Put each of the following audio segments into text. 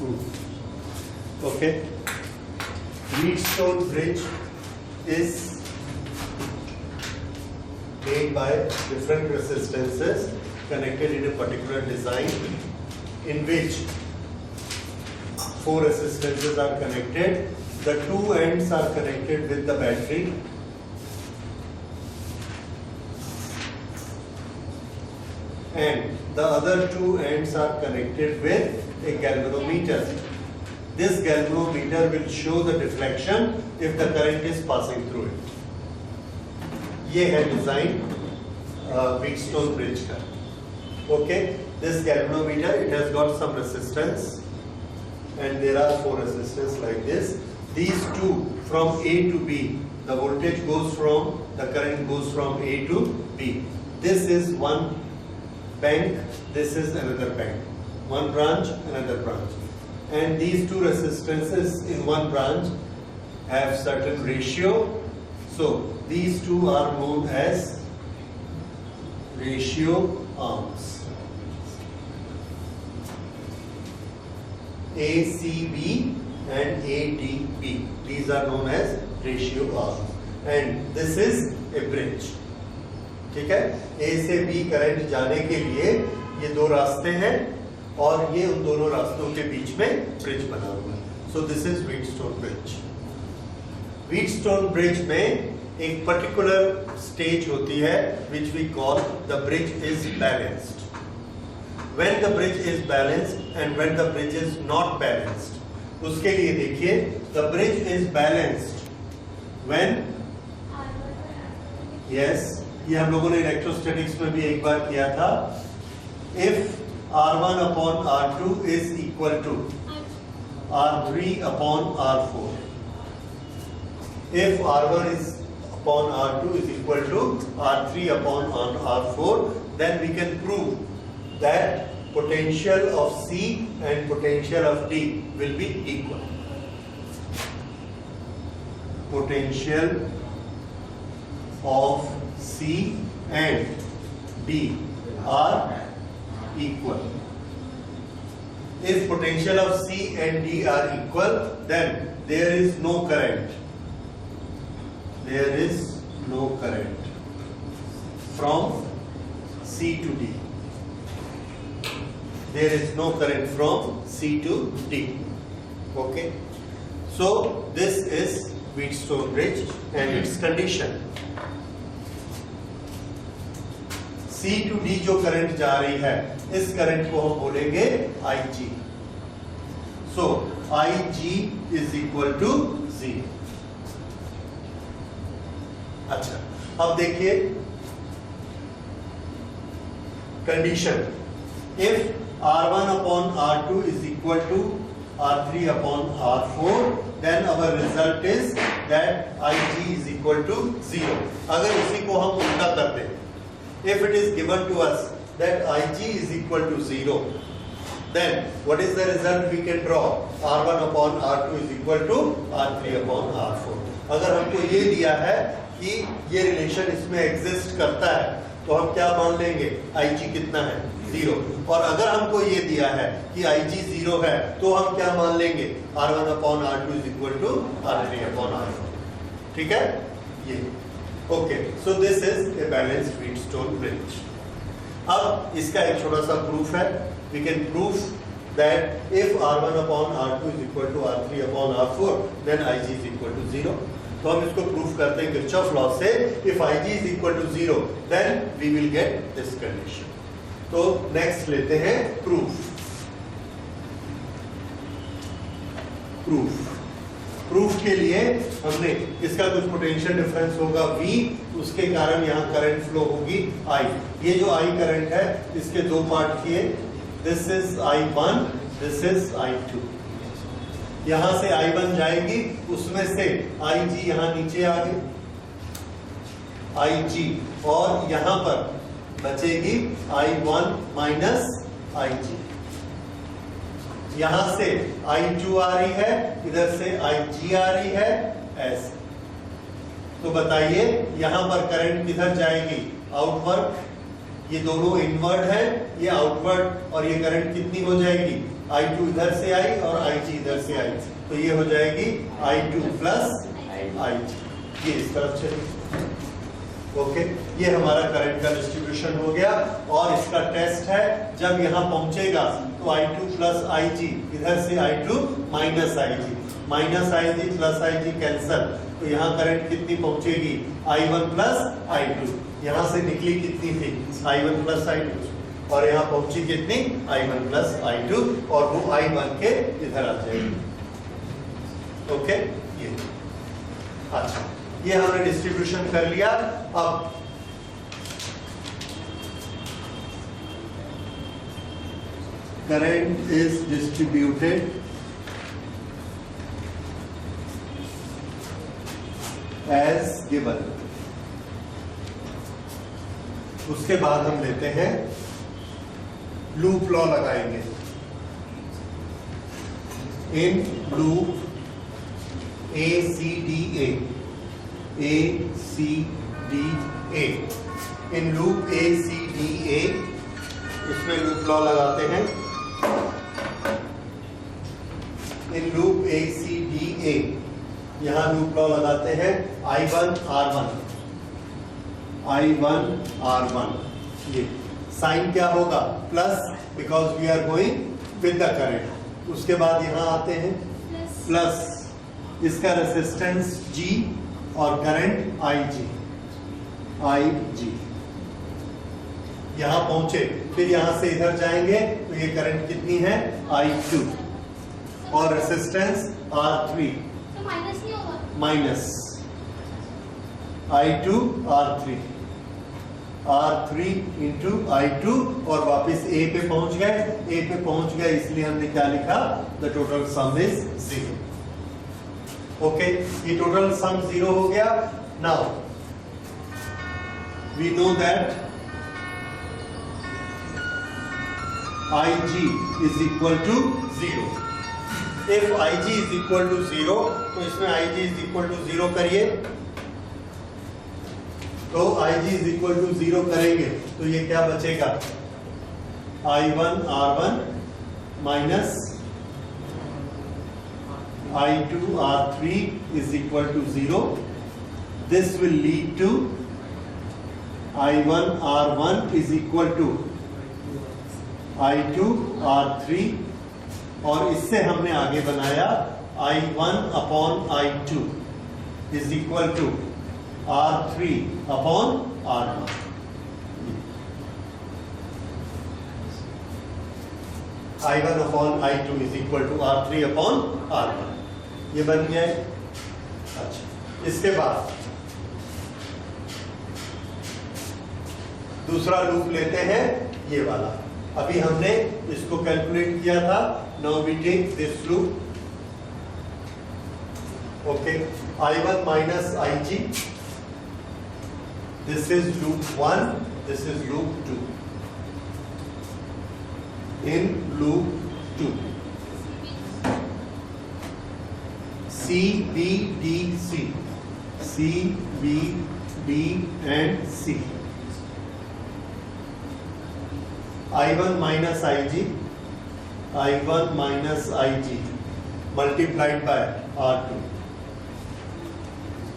Okay. Wheatstone bridge is made by different resistances connected in a particular design in which 4 resistances are connected. The 2 ends are connected with the battery and the other 2 ends are connected with a galvanometer. This galvanometer will show the deflection if the current is passing through it. ये है design Wheatstone bridge का. Okay, this galvanometer, it has got some resistance and there are 4 resistors like this. These 2 from A to B, the voltage goes from, the current goes from A to B. This is one bank, this is another bank. One branch, another branch. And these 2 resistances in one branch have certain ratio. So these 2 are known as ratio arms. ACB and ADB. These are known as ratio arms. And this is a bridge. ठीक है? A से B current जाने के लिए ये 2 रास्ते हैं और ये उन दोनों रास्तों के बीच में ब्रिज बना हुआ है. So this is Wheatstone bridge. Wheatstone bridge में एक पर्टिकुलर स्टेज होती है which we call the bridge is balanced. When the bridge is balanced and when the bridge is not balanced, उसके लिए देखिए the bridge is balanced when, yes, ये हम लोगों ने इलेक्ट्रोस्टैटिक्स में भी एक बार किया था. If R1 upon R2 is equal to R3 upon R4. If R1 is upon R2 is equal to R3 upon R4, then we can prove that potential of C and potential of D will be equal. Potential of C and D are equal. If potential of C and D are equal, then there is no current. There is no current from C to D. There is no current from C to D. Okay. So this is Wheatstone bridge and its condition. C to D जो current जा रही है, इस current को हम बोलेंगे IG. So IG is equal to 0. अच्छा, अब देखिए condition. If R1 upon R2 is equal to R3 upon R4, then our result is that IG is equal to 0. अगर इसी को हम उल्टा कर दें, if it is given to us that IG is equal to 0, then what is the result we can draw? R1 upon R2 is equal to R3 upon R4. अगर हमको ये दिया है कि ये रिलेशन इसमें एग्जिस्ट करता है, तो हम क्या मान लेंगे? IG कितना है? 0. और अगर हमको ये दिया है कि IG 0 है, तो हम क्या मान लेंगे? R1 upon R2 is equal to R3 upon R4. ठीक है? ये Okay, so this is a balanced Wheatstone bridge. अब इसका एक छोटा सा प्रूफ है. We can prove that if R1 upon R2 is equal to R3 upon R4, then IG is equal to 0. तो हम इसको प्रूफ करते हैं किरचॉफ लॉ से. If IG is equal to 0, then we will get this condition. तो next लेते हैं proof. Proof के लिए हमने इसका कुछ पोटेंशियल डिफरेंस होगा V, उसके कारण यहाँ करंट फ्लो होगी I. ये जो I करंट है इसके 2 पार्ट किए. This is I1, this is I2. यहाँ से I1 जाएगी, उसमें से IG यहाँ नीचे आ गई IG, और यहाँ पर बचेगी I1 माइनस IG. यहां से I2 आ रही है, इधर से IG आ रही है, ऐसे. तो बताइए यहां पर करंट किधर जाएगी? आउटवर्ड. ये दोनों इनवर्ड है, ये आउटवर्ड और ये करंट कितनी हो जाएगी, I2 इधर से आई और IG इधर से आई, तो ये हो जाएगी I2 प्लस IG, ये इस तरफ चलेगी। ओके, ये हमारा करंट का डिस्ट्रीब्यूशन हो गया। और इसका टेस्ट है, जब यहाँ पहुंचेगा तो I2 प्लस IG, इधर से I2 minus IG, minus IG plus IG cancel, तो यहाँ करंट कितनी पहुंचेगी, I1 प्लस I2, यहाँ से निकली कितनी थी, I1 प्लस I2, और यहाँ पहुंची कितनी, I1 प्लस I2, और वो I1 के इधर आ जाएगी। ओके, ये अच्छा, ये हमने डिस्ट्रीब्यूशन कर लिया। अब current is distributed as given. उसके बाद हम लेते हैं लूप लॉ लगाएंगे। In loop ACDA, in loop ACDA, इसमें लूप लॉ लगाते हैं। इन लूप ACDA, यहां लूप लॉ लगाते हैं। I1 R1, ये साइन क्या होगा, plus, because we are going with the current. उसके बाद यहां आते हैं प्लस, इसका रेसिस्टेंस G और करंट IG, यहां पहुंचे, फिर यहां से इधर जाएंगे तो ये करंट कितनी है, I2, और रेसिस्टेंस R3, तो माइनस नहीं होगा, minus I2 R3 into I2, और वापस A पे पहुंच गए, इसलिए हमने क्या लिखा, the total sum is 0। Okay, ये टोटल सम 0 हो गया। Now we know that IG is equal to 0। If IG is equal to 0, तो इसमें IG इज इक्वल टू 0 करिए, तो IG इज इक्वल टू 0 करेंगे तो ये क्या बचेगा, I1 R1 minus I2 R3 is equal to 0. This will lead to I1 R1 is equal to I2 R3, और इससे हमने आगे बनाया I1 upon I2 is equal to R3 upon R1। I1 upon I2 is equal to R3 upon R1, ये बन गया है। अच्छा, इसके बाद दूसरा लूप लेते हैं, ये वाला। अभी हमने इसको कैलकुलेट किया था। Now we take this loop. Okay, I1 minus IG, this is loop 1, this is loop 2। In loop 2, C, B, D, and C. I1 minus IG, multiplied by R2।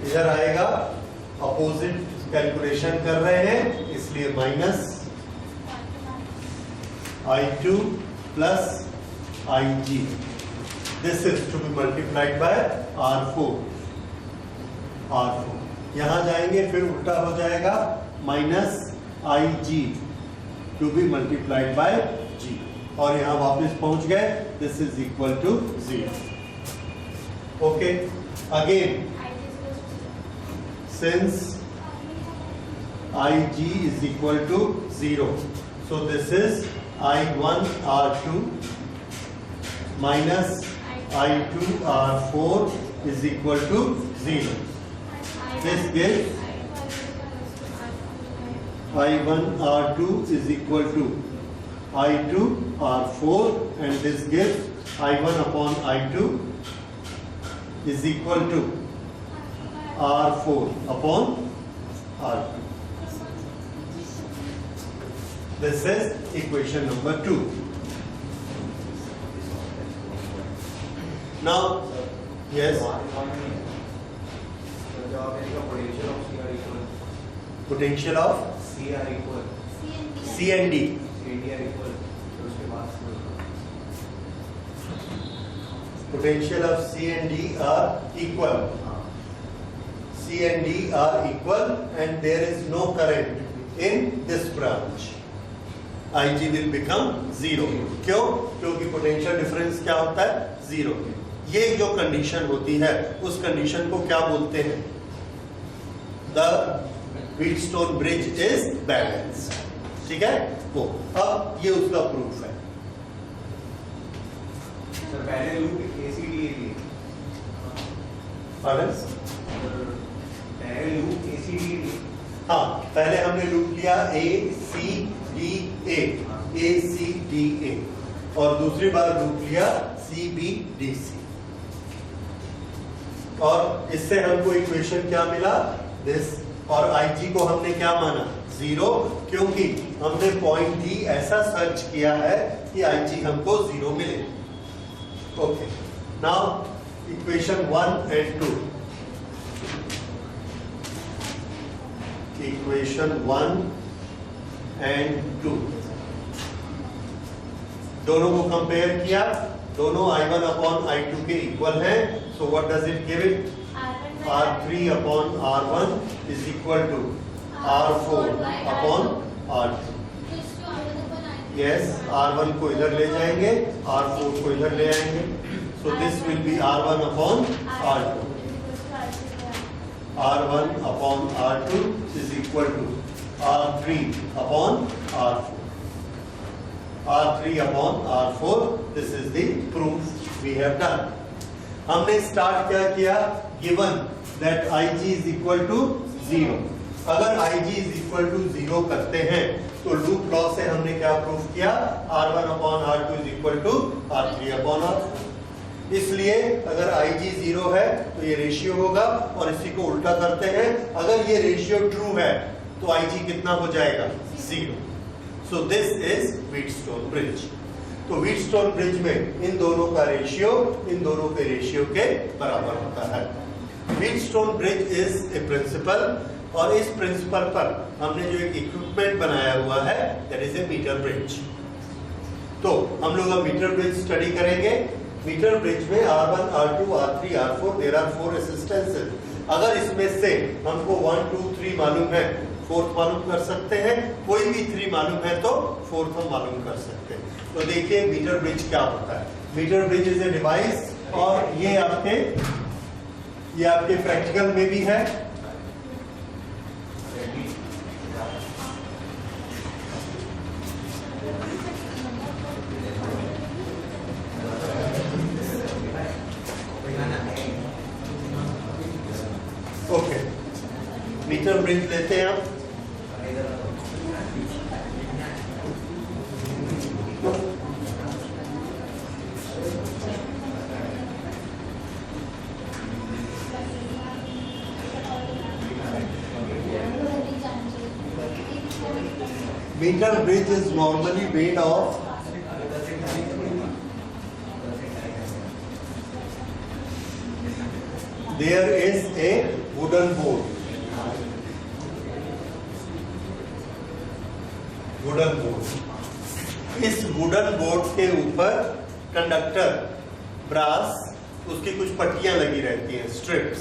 इधर आएगा, अपोजिट कैलकुलेशन कर रहे हैं, इसलिए minus I2 plus IG, this is to be multiplied by R4। यहां जाएंगे, फिर उल्टा हो जाएगा, minus IG to be multiplied by G, और यहां वापस पहुंच गए, this is equal to 0। Okay, again since IG is equal to 0, so this is I1 R2 minus I2 R4 is equal to 0. This gives I1 R2 is equal to I2 R4, and this gives I1 upon I2 is equal to R4 upon R2। This is equation number 2. Now, yes. Potential of C are equal. C and D. C and D are equal. तो उसके बाद Potential of C and D are equal. C and D are equal, and there is no current in this branch. IG will become 0. क्यों? क्योंकि potential difference क्या होता है? 0. ये जो कंडीशन होती है उस कंडीशन को क्या बोलते हैं? The Wheatstone bridge is balanced. ठीक है? वो अब ये उसका प्रूफ है. सर पहले लूप ACD पहले लूप ACD हाँ, पहले हमने लूप लिया ACDA और दूसरी बार लूप लिया CBDC, और इससे हमको इक्वेशन क्या मिला? दिस, और IG को हमने क्या माना? 0, क्योंकि हमने पॉइंट D ऐसा सर्च किया है कि IG हमको 0 मिले. Okay, now equation 1 and 2. Equation 1 and 2 दोनों को कंपेयर किया, दोनों I1 upon I2 के इक्वल हैं. So what does it give it? R3 upon R1 is equal to R4 upon R2. Yes, R1 को इधर ले जाएंगे, R4 को इधर ले आएंगे. So this will be R1 upon R2. R1 upon R2 is equal to R3 upon R4. R3 upon R4. This is the proof we have done. हमने start क्या किया? Given that IG is equal to 0. अगर IG is equal to 0 करते हैं तो loop law से हमने क्या प्रूफ किया? R1 upon R2 is equal to R3 upon R4. इसलिए अगर IG 0 है तो ये रेशियो होगा, और इसी को उल्टा करते हैं, अगर ये रेशियो ट्रू है तो IG कितना हो जाएगा? 0. सो दिस इज व्हीटस्टोन ब्रिज. तो व्हीटस्टोन ब्रिज में इन दोनों का रेशियो इन दोनों के रेशियो के बराबर होता है. Wheatstone bridge is a principle, और इस प्रिंसिपल पर हमने जो एक इक्विपमेंट बनाया हुआ है that is a meter bridge. तो हम लोग अब मीटर ब्रिज स्टडी करेंगे. मीटर ब्रिज में R1, R2, R3, R4 there are 4 resistances. अगर इसमें से हमको 1, 2, 3 मालूम है, फोर्थ मालूम कर सकते हैं. कोई भी 3 मालूम है तो फोर्थ हम मालूम कर सकते हैं. तो देखिए मीटर ब्रिज क्या होता है. Meter bridge is a device, और ये आपके प्रैक्टिकल में भी है. ओके, मीटर ब्रिज लेते हैं आप. Meter bridge is normally made of there is a wooden board. इस वुडन बोर्ड के ऊपर कंडक्टर ब्रास, उसकी कुछ पट्टियां लगी रहती हैं, स्ट्रिप्स.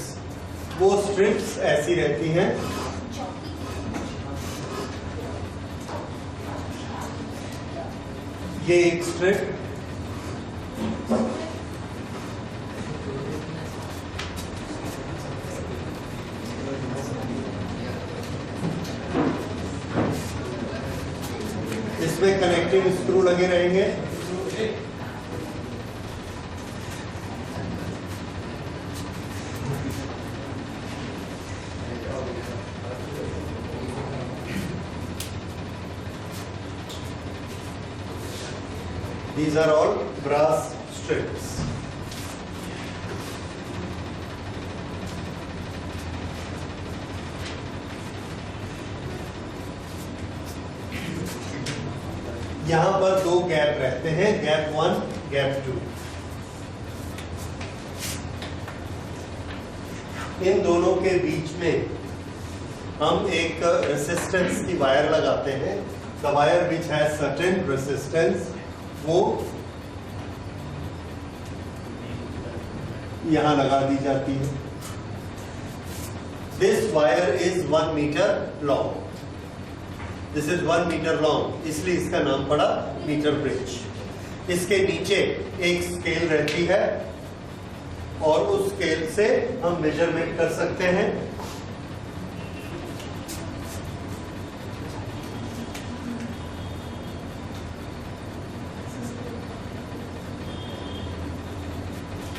वो स्ट्रिप्स ऐसी रहती हैं. ये एक स्ट्रिप, इसमें कनेक्टिंग स्क्रू लगे रहेंगे. These are all brass strips. यहाँ पर दो गैप रहते हैं, गैप 1, गैप 2। इन दोनों के बीच में हम एक रेसिस्टेंस की वायर लगाते हैं। The wire which has certain resistance, वो यहां लगा दी जाती है। This wire is 1 meter long, this is 1 meter long, इसलिए इसका नाम पड़ा मीटर ब्रिज। इसके नीचे एक स्केल रहती है और उस स्केल से हम मेजरमेंट कर सकते हैं।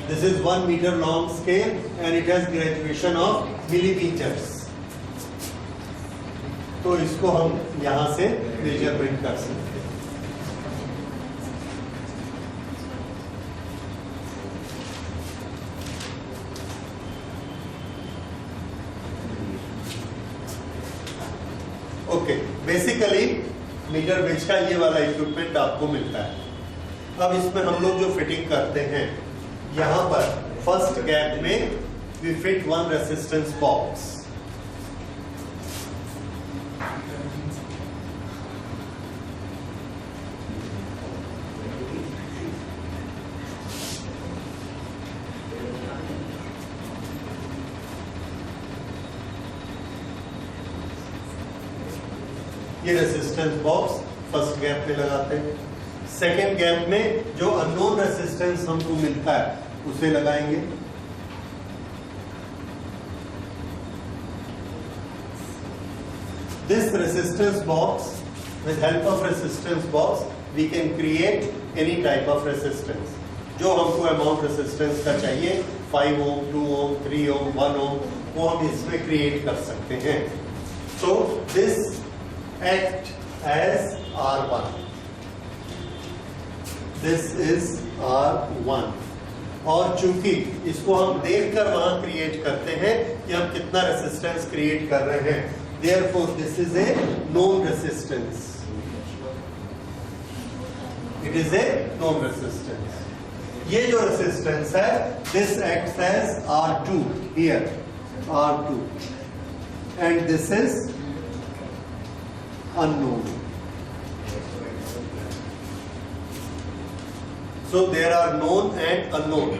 This is 1 meter long scale and it has graduation of millimeters. तो इसको हम यहां से मेजरमेंट कर सकते हैं। ओके, बेसिकली मीटर ब्रिज का ये वाला इक्विपमेंट आपको मिलता है। अब इसमें हम लोग जो फिटिंग करते हैं, यहां पर फर्स्ट गैप में वी फिट 1 रेसिस्टेंस बॉक्स। ये रेसिस्टेंस बॉक्स फर्स्ट गैप में लगाते हैं। सेकेंड गैप में जो अननोन रेसिस्टेंस हमको मिलता है उसे लगाएंगे। This resistance box, with help of resistance box we can create any type of resistance. जो हमको अमाउंट रेसिस्टेंस का चाहिए, 5 ओम, 2 ओम, 3 ओम, 1 ओम, वो हम इसमें क्रिएट कर सकते हैं। So this act as R1, this is R1। और चूंकि इसको हम देखकर वहां क्रिएट करते हैं कि हम कितना रेसिस्टेंस क्रिएट कर रहे हैं, therefore this is a known resistance, it is a known resistance. ये जो रेसिस्टेंस है, this acts as R2 here, R2, and this is unknown. So there are known and unknown.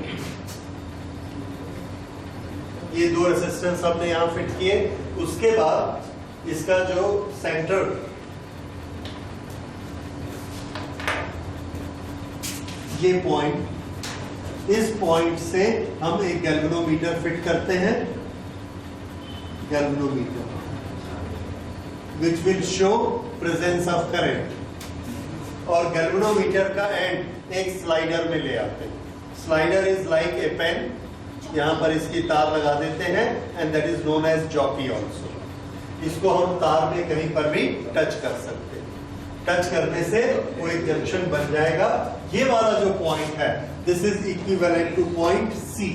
ये दो रेसिस्टेंस हमने यहां फिट किए। उसके बाद इसका जो सेंटर, ये पॉइंट, इस पॉइंट से हम एक गैल्वेनोमीटर फिट करते हैं, galvanometer which will show presence of current, और गैल्वेनोमीटर का एंड एक स्लाइडर में ले आते हैं। Slider is like a pen, यहां पर इसकी तार लगा देते हैं, and that is known as jockey also. इसको हम तार में कहीं पर भी टच कर सकते हैं। टच करने से वो एक जंक्शन बन जाएगा। ये वाला जो पॉइंट है, this is equivalent two point C,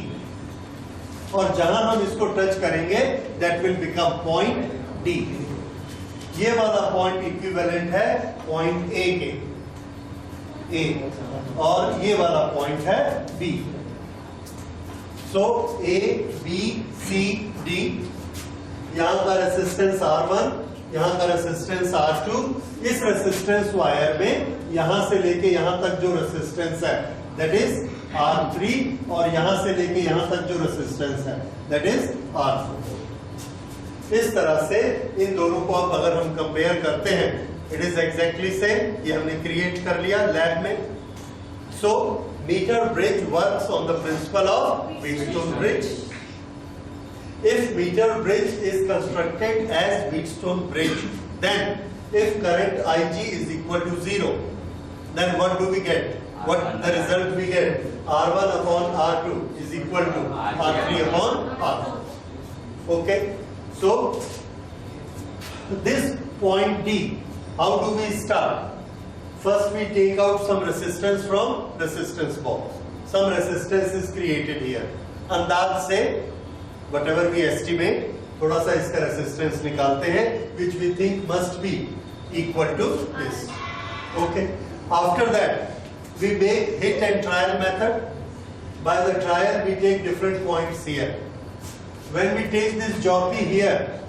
और जहां हम इसको टच करेंगे that will become point D। ये वाला पॉइंट इक्विवेलेंट है पॉइंट A के, A, और ये वाला पॉइंट है B। So A, B, C, D, यहां का रेसिस्टेंस R1, यहां का रेसिस्टेंस R2। इस रेसिस्टेंस वायर में यहां से लेके यहां तक जो रेसिस्टेंस है दैट इज R3, और यहां से लेके यहां तक जो रेसिस्टेंस है दैट इज R4। इस तरह से इन दोनों को अब अगर हम कंपेयर करते हैं, इट इज एग्जैक्टली सेम। ये हमने क्रिएट कर लिया लैब में। So meter bridge works on the principle of Wheatstone bridge. If meter bridge is constructed as Wheatstone bridge, then if current Ig is equal to 0, then what do we get? What the result we get? R1 upon R2 is equal to R3 upon R4. Okay. So this point D, how do we start? First we take out some resistance from resistance box. Some resistance is created here. अंदाज से whatever we estimate, थोड़ा सा इसका resistance निकालते हैं, which we think must be equal to this. Okay. After that, we make hit and trial method. By the trial, we take different points here. When we take this jockey here,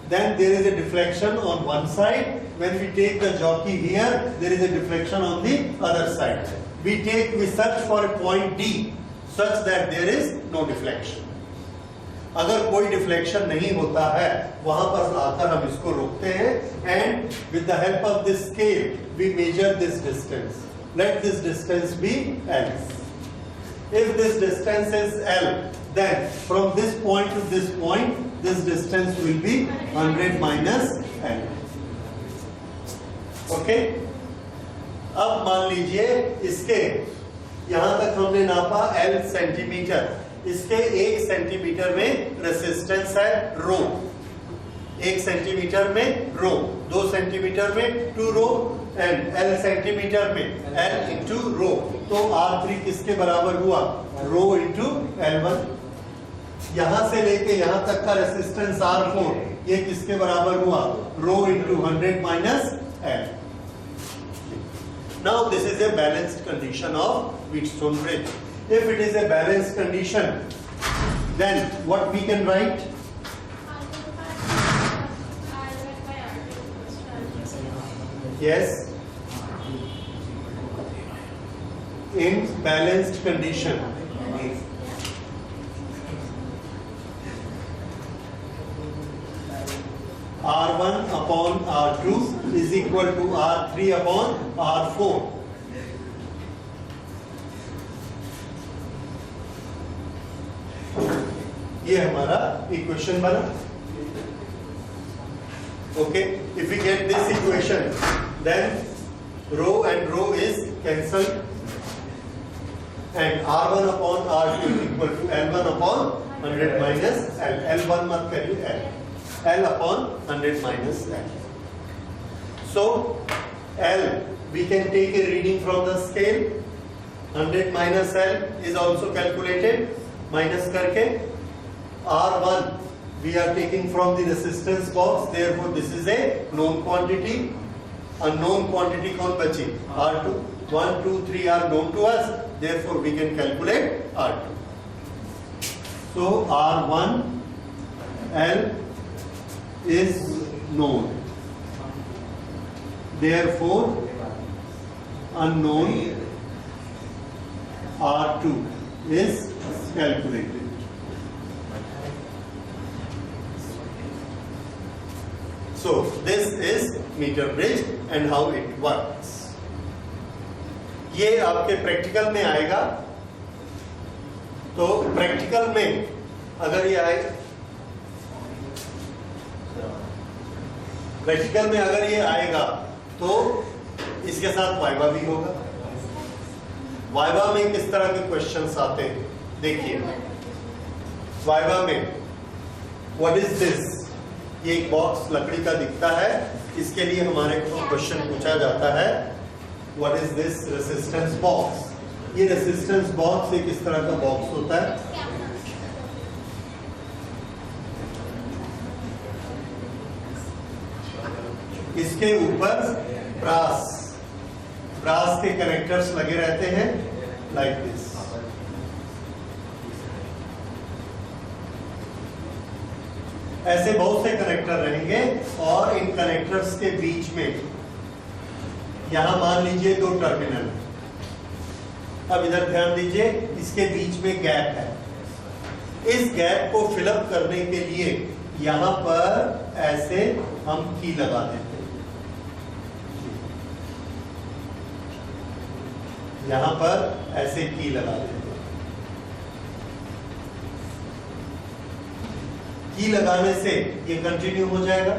then there is a deflection on one side. When we take the jockey here, there is a deflection on the other side. We search for a point D such that there is no deflection. अगर कोई deflection नहीं होता है वहां पर आकर हम इसको रोकते हैं and with the help of this scale we measure this distance. Let this distance be L. If this distance is L, then from this point to this point, this distance will be 100 minus L. Okay? अब मान लीजिए इसके यहां तक हमने नापा L centimetre, इसके 1 centimetre में रेसिस्टेंस है रो, 1 सेंटीमीटर में रो, 2 सेंटीमीटर में 2 रो एंड L सेंटीमीटर में L इंटू रो, तो R3 किसके बराबर हुआ? Rho into L1। यहां से लेके यहां तक का रेसिस्टेंस R4 ये किसके बराबर हुआ? Rho into 100 minus L। Now this is a balanced condition of Wheatstone bridge. If it is a balanced condition, then what we can write? Yes. In balanced condition, R1 upon R2 is equal to R3 upon R4. ये हमारा equation बना. Okay, if we get this equation, then rho and rho is cancelled, and R1 upon R2 is equal to L1 upon 100 minus L. L1 मत करिए L. L upon 100 minus L. So L, we can take a reading from the scale. 100 minus L is also calculated. Minus करके R1 we are taking from the resistance box. Therefore, this is a known quantity. Unknown quantity कौन बची? R2. 1, 2, 3 are known to us. Therefore, we can calculate R2. So R1 L is known. Therefore, unknown R2 is calculated. So this is meter bridge and how it works. ये आपके practical में आएगा. तो practical में अगर ये आए, practical में अगर ये आएगा तो इसके साथ वाइवा भी होगा. वाइवा में किस तरह के क्वेश्चंस आते हैं देखिए. वाइवा में व्हाट इज दिस, ये एक बॉक्स लकड़ी का दिखता है, इसके लिए हमारे को क्वेश्चन पूछा जाता है what is this resistance box. ये रेसिस्टेंस बॉक्स एक इस तरह का बॉक्स होता है. इसके ऊपर ब्रास के कनेक्टर्स लगे रहते हैं लाइक दिस. ऐसे बहुत से कनेक्टर रहेंगे और इन कनेक्टर्स के बीच में यहां मान लीजिए 2 टर्मिनल. अब इधर ध्यान दीजिए, इसके बीच में गैप है. इस गैप को फिलअप करने के लिए यहां पर ऐसे हम की लगा देते हैं. यहां पर ऐसे की लगा देते हैं. की लगाने से ये कंटिन्यू हो जाएगा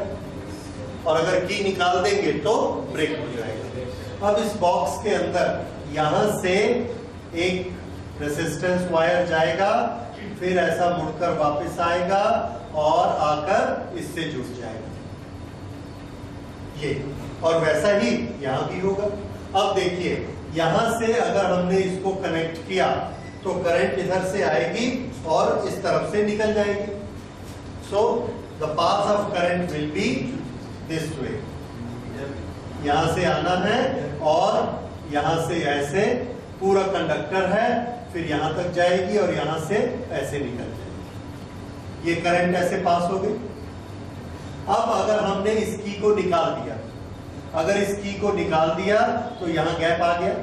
और अगर की निकाल देंगे तो ब्रेक हो जाएगा. अब इस बॉक्स के अंदर यहां से एक रेसिस्टेंस वायर जाएगा, फिर ऐसा मुड़कर वापस आएगा और आकर इससे जुड़ जाएगा ये. और वैसा ही यहां भी होगा. अब देखिए, यहां से अगर हमने इसको कनेक्ट किया तो करंट इधर से आएगी और इस तरफ से निकल जाएगी. So the path of current will be this way. यहां से आना है और यहां से ऐसे पूरा कंडक्टर है, फिर यहां तक जाएगी और यहां से ऐसे निकल जाएगी। ये करंट ऐसे पास हो गई। अब अगर हमने इस की को निकाल दिया, अगर इस की को निकाल दिया तो यहां गैप आ गया।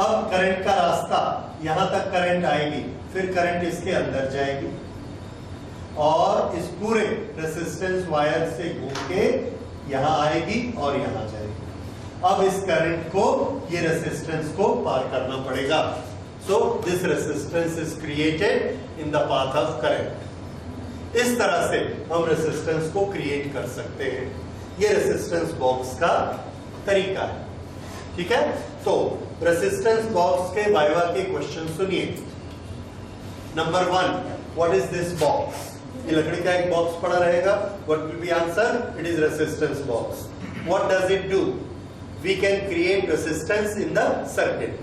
अब करंट का रास्ता, यहां तक करंट आएगी, फिर करंट इसके अंदर जाएगी और इस पूरे रेजिस्टेंस वायर से घूम के यहां आएगी और यहां जाएगी। अब इस करंट को, ये रेजिस्टेंस को पार करना पड़ेगा। So this resistance is created in the path of current. इस तरह से हम रेजिस्टेंस को क्रिएट कर सकते हैं। ये रेजिस्टेंस बॉक्स का तरीका है, ठीक है। तो रेजिस्टेंस बॉक्स के वाइवा के क्वेश्चन सुनिए। Number 1, what is this box? ये लकड़ी का एक बॉक्स पड़ा रहेगा। What will be answer? It is resistance box. What does it do? We can create resistance in the circuit,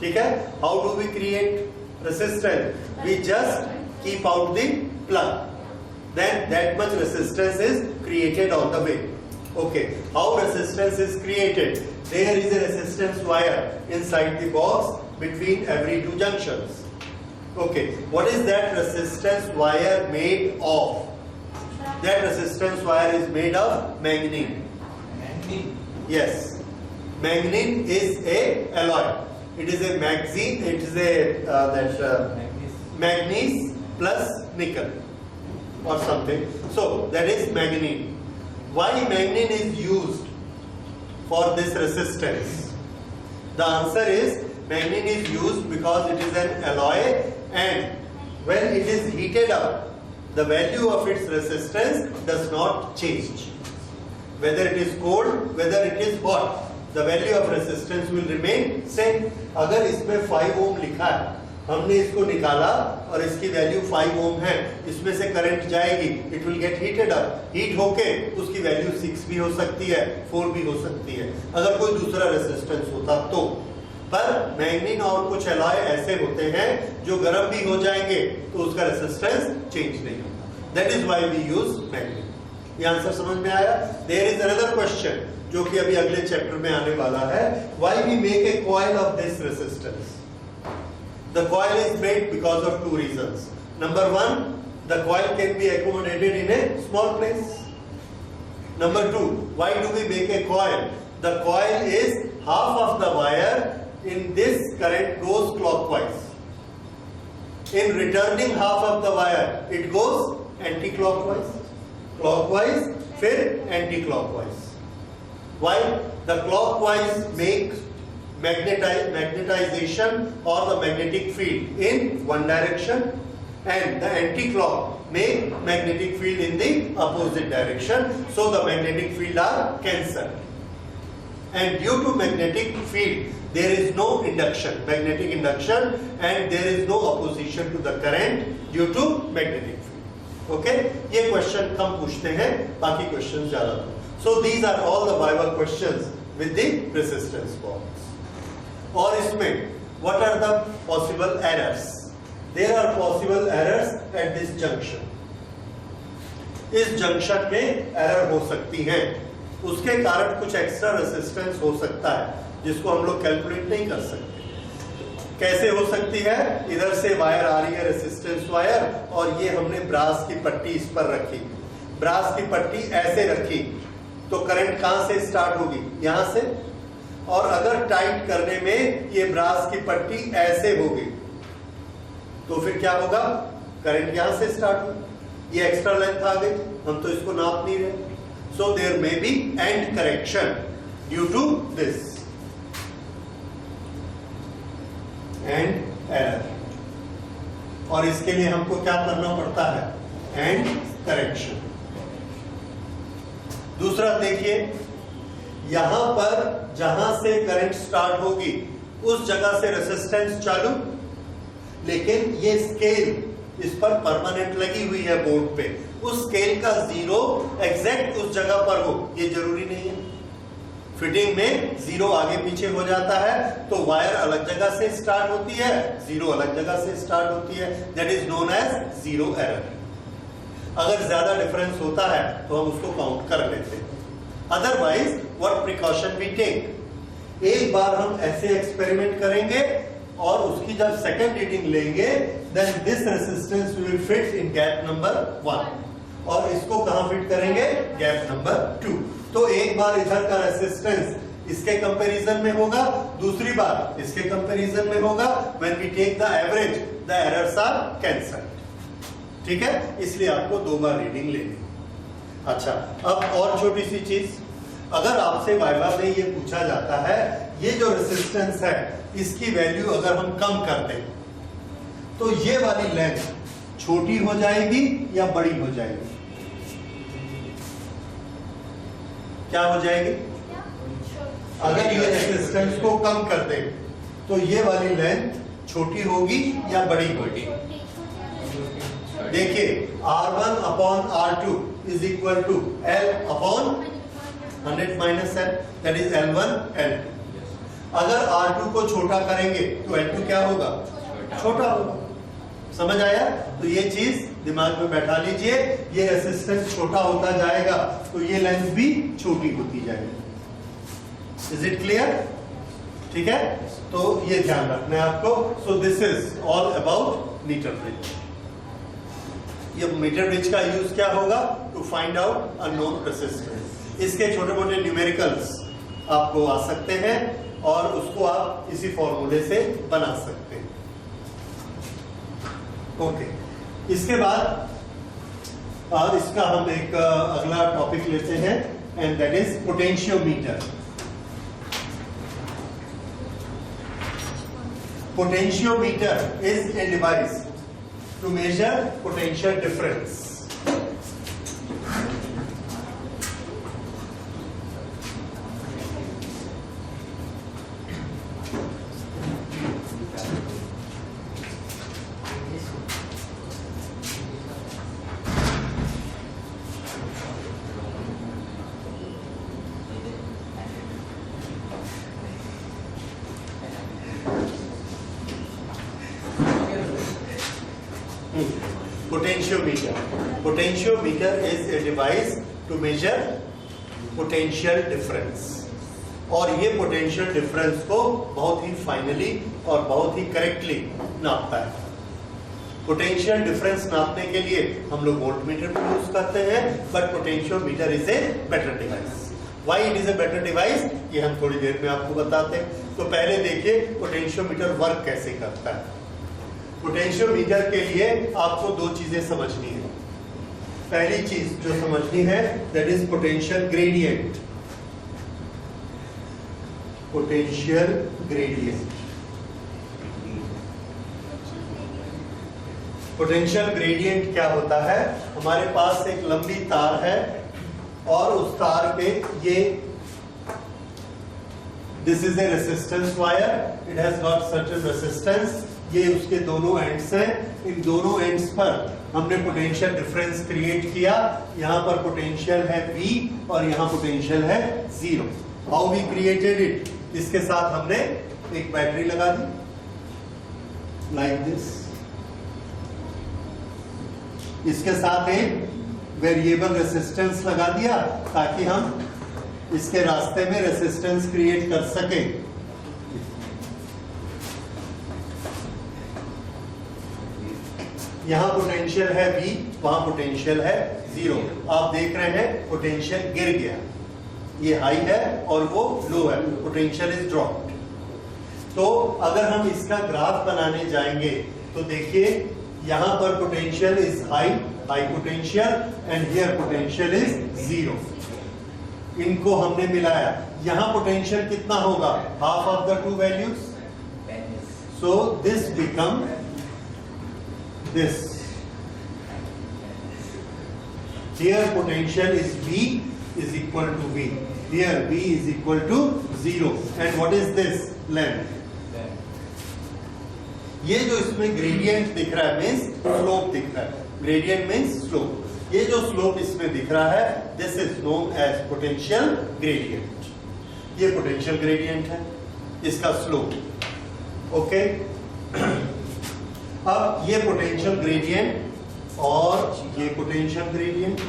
ठीक है। How do we create resistance? We just keep out the plug, then that much resistance is created on the way. Okay, how resistance is created? There is a resistance wire inside the box between every two junctions. Okay, what is that resistance wire made of? That resistance wire is made of manganese. Yes, manganese is a alloy. It is a magazine. It is a manganese plus nickel or something. So that is manganese. Why manganese is used for this resistance? The answer is manganese is used because it is an alloy, and when it is heated up, the value of its resistance does not change. Whether it is cold, whether it is hot, the value of resistance will remain same. अगर इसमें 5 ओम लिखा है, हमने इसको निकाला और इसकी value 5 ओम है, इसमें से करंट जाएगी, it will get heated up. Heat होके उसकी वैल्यू 6 भी हो सकती है, 4 भी हो सकती है, अगर कोई दूसरा रेजिस्टेंस होता तो। पर मैग्नीन और कुछ एलॉय ऐसे होते हैं जो गर्म भी हो जाएंगे तो उसका रेजिस्टेंस चेंज नहीं होता। That is why we use manganin. ये आंसर समझ में आया? देयर इज अनदर क्वेश्चन जो कि अभी अगले चैप्टर में आने वाला है। Why we make a coil of this resistance? The coil is made because of 2 reasons. Number 1, the coil can be accommodated in a small place. Number 2, why do we make a coil? The coil is half of the wire in this current goes clockwise. In returning half of the wire, it goes anti-clockwise. Clockwise, फिर anti-clockwise. Why? The clockwise makes magnetization or the magnetic field in one direction, and the anti-clock make magnetic field in the opposite direction, so the magnetic field are cancelled, and due to magnetic field there is no induction, magnetic induction, and there is no opposition to the current due to magnetic field. Okay, ये question कम पूछते हैं, बाकी question ज्यादा। So these are all the Bible questions with the resistance box. और इसमें what are the possible errors? There are possible errors at this junction. इस junction में error हो सकती है, उसके कारण कुछ एक्स्ट्रा रेजिस्टेंस हो सकता है जिसको हम लोग कैलकुलेट नहीं कर सकते। कैसे हो सकती है? इधर से वायर आ रही है, रेजिस्टेंस वायर, और ये हमने ब्रास की पट्टी इस पर रखी, ब्रास की पट्टी ऐसे रखी, तो करंट कहां से स्टार्ट होगी? यहां से। और अगर टाइट करने में ये ब्रास की पट्टी ऐसे होगी तो फिर क्या होगा? करंट यहां से स्टार्ट होगी, ये एक्स्ट्रा लेंथ आ गई, हम तो इसको नाप नहीं रहे। So there may be end correction due to this end error, और इसके लिए हमको क्या करना पड़ता है? End correction. दूसरा देखिए, यहां पर जहां से करंट स्टार्ट होगी उस जगह से रेजिस्टेंस चालू, लेकिन ये स्केल इस पर परमानेंट लगी हुई है बोर्ड पे, उस स्केल का 0 एग्जैक्ट उस जगह पर हो ये जरूरी नहीं है। फिटिंग में 0 आगे पीछे हो जाता है तो वायर अलग जगह से स्टार्ट होती है, 0 अलग जगह से स्टार्ट होती है, that is known as 0 error. अगर ज्यादा डिफरेंस होता है तो हम उसको काउंट कर लेते हैं। Otherwise, what precaution we take? एक बार हम ऐसे एक्सपेरिमेंट करेंगे और उसकी जब सेकंड रीडिंग लेंगे then this resistance will fit in gap number 1 और इसको कहां फिट करेंगे, गैप नंबर 2। तो एक बार इधर का रेजिस्टेंस इसके कंपैरिजन में होगा, दूसरी बार इसके कंपैरिजन में होगा। When we take the average the errors are cancelled. ठीक है, इसलिए आपको 2 बार रीडिंग लेनी। अच्छा, अब और छोटी सी चीज, अगर आपसे वाइवा में ये पूछा जाता है ये जो रेजिस्टेंस है इसकी वैल्यू अगर हम कम कर दें तो ये वाली लेंथ छोटी हो जाएगी या बड़ी हो जाएगी? क्या हो जाएगी? अगर ये रेजिस्टेंस को कम कर दें तो ये वाली लेंथ छोटी होगी या बड़ी होगी? देखिए R1 upon R2 is equal to L upon 100 minus L, that is L1 L2। अगर R2 को छोटा करेंगे तो L2 क्या होगा? छोटा होगा। समझ आया? तो ये चीज दिमाग में बैठा लीजिए, ये रेजिस्टेंस छोटा होता जाएगा तो ये लेंथ भी छोटी होती जाएगी। Is it clear? ठीक है, तो ये ध्यान रखना है आपको। So this is all about meter bridge. ये मीटर ब्रिज का यूज क्या होगा? To find out unknown resistance. इसके छोटे मोटे न्यूमेरिकल्स आपको आ सकते हैं और उसको आप इसी फॉर्मूले से बना सकते हैं। ओके, इसके बाद इसका हम एक अगला टॉपिक लेते हैं and that is potentiometer. Potentiometer is a device to measure potential difference. Potentiometer. Potentiometer is a device to measure potential difference. और ये पोटेंशियल डिफरेंस को बहुत ही फाइनली और बहुत ही करेक्टली नापता है। पोटेंशियल डिफरेंस नापने के लिए हम लोग वोल्टमीटर को यूज करते हैं, but potentiometer is a better device. Why it is a better device, ये हम थोड़ी देर में आपको बताते हैं। तो पहले देखिए पोटेंशियोमीटर वर्क कैसे करता है। पोटेंशियोमीटर के लिए आपको 2 चीजें समझनी है। पहली चीज जो समझनी है that is potential gradient. Potential gradient. Potential gradient क्या होता है? हमारे पास एक लंबी तार है और उस तार पे ये this is A resistance wire, it has got certain resistance. ये उसके दोनों एंड्स हैं, इन दोनों एंड्स पर हमने पोटेंशियल डिफरेंस क्रिएट किया। यहाँ पर पोटेंशियल है V और यहाँ पोटेंशियल है 0। How we created it? इसके साथ हमने एक बैटरी लगा दी लाइक दिस। इसके साथ एक वेरिएबल रेजिस्टेंस लगा दिया ताकि हम इसके रास्ते में रेजिस्टेंस क्रिएट कर सकें। यहां पोटेंशियल है V, वहां पोटेंशियल है 0। आप देख रहे हैं पोटेंशियल गिर गया, ये हाई है और वो लो है, पोटेंशियल इज ड्रॉप्ड। तो अगर हम इसका ग्राफ बनाने जाएंगे तो देखिए यहां पर potential is high potential and here potential is 0। इनको हमने मिलाया, यहां पोटेंशियल कितना होगा? Half of the 2 values. So this become this. Here potential is V is equal to V. Here V is equal to 0. And what is this? Length. ये जो इसमें gradient दिख रहा है मीन्स स्लोप दिख रहा है। Gradient means slope. ये जो स्लोप इसमें दिख रहा है this is known as potential gradient. ये पोटेंशियल ग्रेडियंट है, इसका स्लोप। ओके, अब ये पोटेंशियल ग्रेडियंट और ये पोटेंशियल ग्रेडियंट,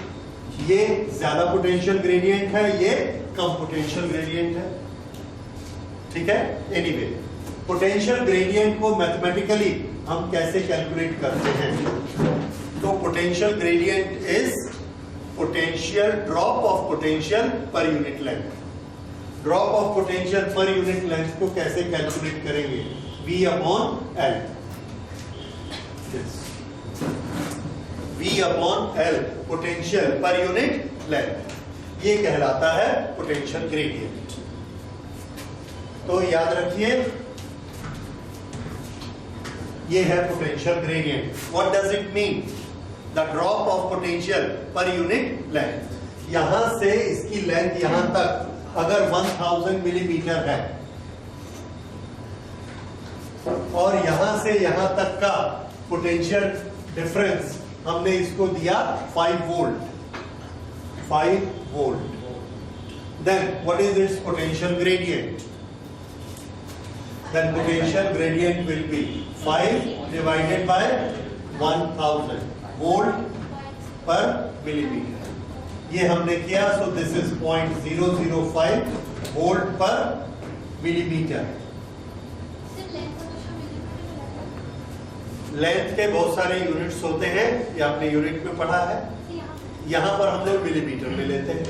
ये ज्यादा पोटेंशियल ग्रेडियंट है, ये कम पोटेंशियल ग्रेडियंट है। ठीक है। एनीवे, पोटेंशियल ग्रेडियंट को मैथमेटिकली हम कैसे कैलकुलेट करते हैं? तो potential gradient is potential drop of potential per unit length. Drop of potential per unit length को कैसे कैलकुलेट करेंगे? V upon L। V upon L potential per unit length, ये कहलाता है पोटेंशियल ग्रेडियंट। तो याद रखिए, ये है potential gradient. What does it mean? The drop of potential per unit length. यहां से इसकी लेंथ यहां तक अगर 1000 मिलीमीटर है और यहां से यहां तक का पोटेंशियल डिफरेंस हमने इसको दिया 5 volt, 5 volt, then what is its potential gradient? Then potential gradient will be 5 divided by 1000 volt per millimeter. ये हमने किया, so this is 0.005 volt per millimeter. Length के बहुत सारे यूनिट्स होते हैं, ये आपने यूनिट में पढ़ा है। यहाँ पर हम लोग मिलीमीटर में लेते हैं।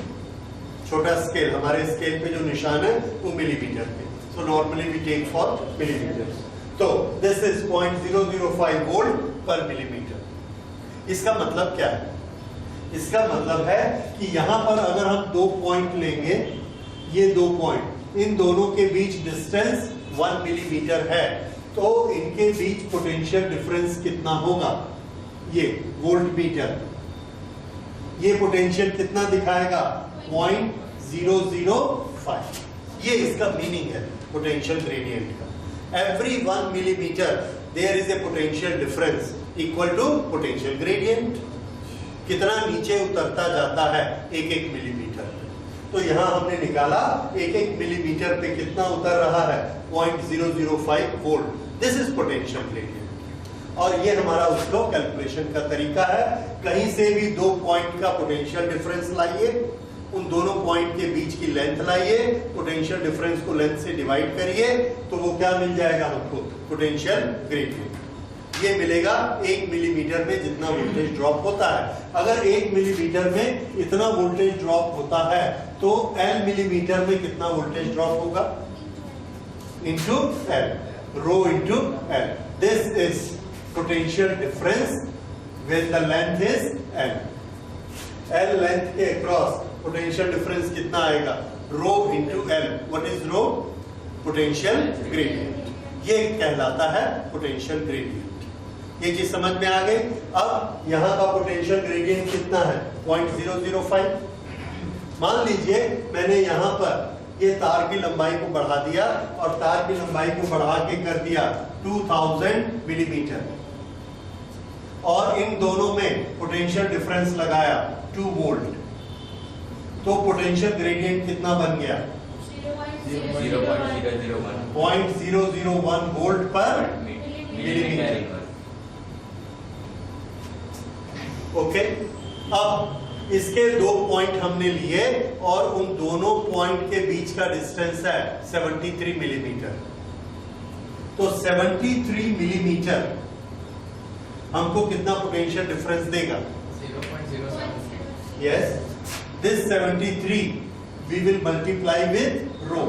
छोटा स्केल, हमारे स्केल पे जो निशान है वो मिलीमीटर पे, so normally we take for millimeters. तो this is 0.005 volt per millimeter. इसका मतलब क्या है? इसका मतलब है कि यहां पर अगर हम 2 पॉइंट लेंगे, ये 2 पॉइंट, इन दोनों के बीच डिस्टेंस 1 मिलीमीटर है, तो इनके बीच पोटेंशियल डिफरेंस कितना होगा? ये वोल्ट मीटर, ये पोटेंशियल कितना दिखाएगा? 0.005। ये इसका मीनिंग है पोटेंशियल ग्रेडियंट का। Every 1 millimetre there is a potential difference equal to potential gradient. कितना नीचे उतरता जाता है 1-1 मिलीमीटर पे, तो यहां हमने निकाला 1-1 मिलीमीटर पे कितना उतर रहा है? 0.005 volt. This is potential gradient. और ये हमारा उसको कैलकुलेशन का तरीका है। कहीं से भी 2 पॉइंट का पोटेंशियल डिफरेंस लाइए, उन दोनों पॉइंट के बीच की लेंथ लाइए, पोटेंशियल डिफरेंस को लेंथ से डिवाइड करिए, तो वो क्या मिल जाएगा हमको? Potential gradient. ये मिलेगा 1 मिलीमीटर में जितना वोल्टेज ड्रॉप होता है। अगर 1 मिलीमीटर में इतना वोल्टेज ड्रॉप होता है, तो L मिलीमीटर में कितना वोल्टेज ड्रॉप होगा? Into L, rho into L। This is potential difference when the length is L। L length के अक्रॉस पोटेंशियल डिफरेंस कितना आएगा? Rho into L। What is rho? Potential gradient. ये कहलाता है potential gradient. ये चीज समझ में आ गई। अब यहाँ का पोटेंशियल ग्रेडियंट कितना है? 0.005। मान लीजिए मैंने यहाँ पर ये तार की लंबाई को बढ़ा दिया और तार की लंबाई को बढ़ा के कर दिया 2000 मिलीमीटर, और इन दोनों में पोटेंशियल डिफरेंस लगाया 2 वोल्ट, तो पोटेंशियल ग्रेडियंट कितना बन गया? 0.001 वोल्ट पर मिलीमीटर। ओके, अब इसके 2 पॉइंट हमने लिए और उन दोनों पॉइंट के बीच का डिस्टेंस है 73 मिलीमीटर। तो 73 मिलीमीटर हमको कितना पोटेंशियल डिफरेंस देगा? 0.07। Yes, this 73 we will multiply with rho,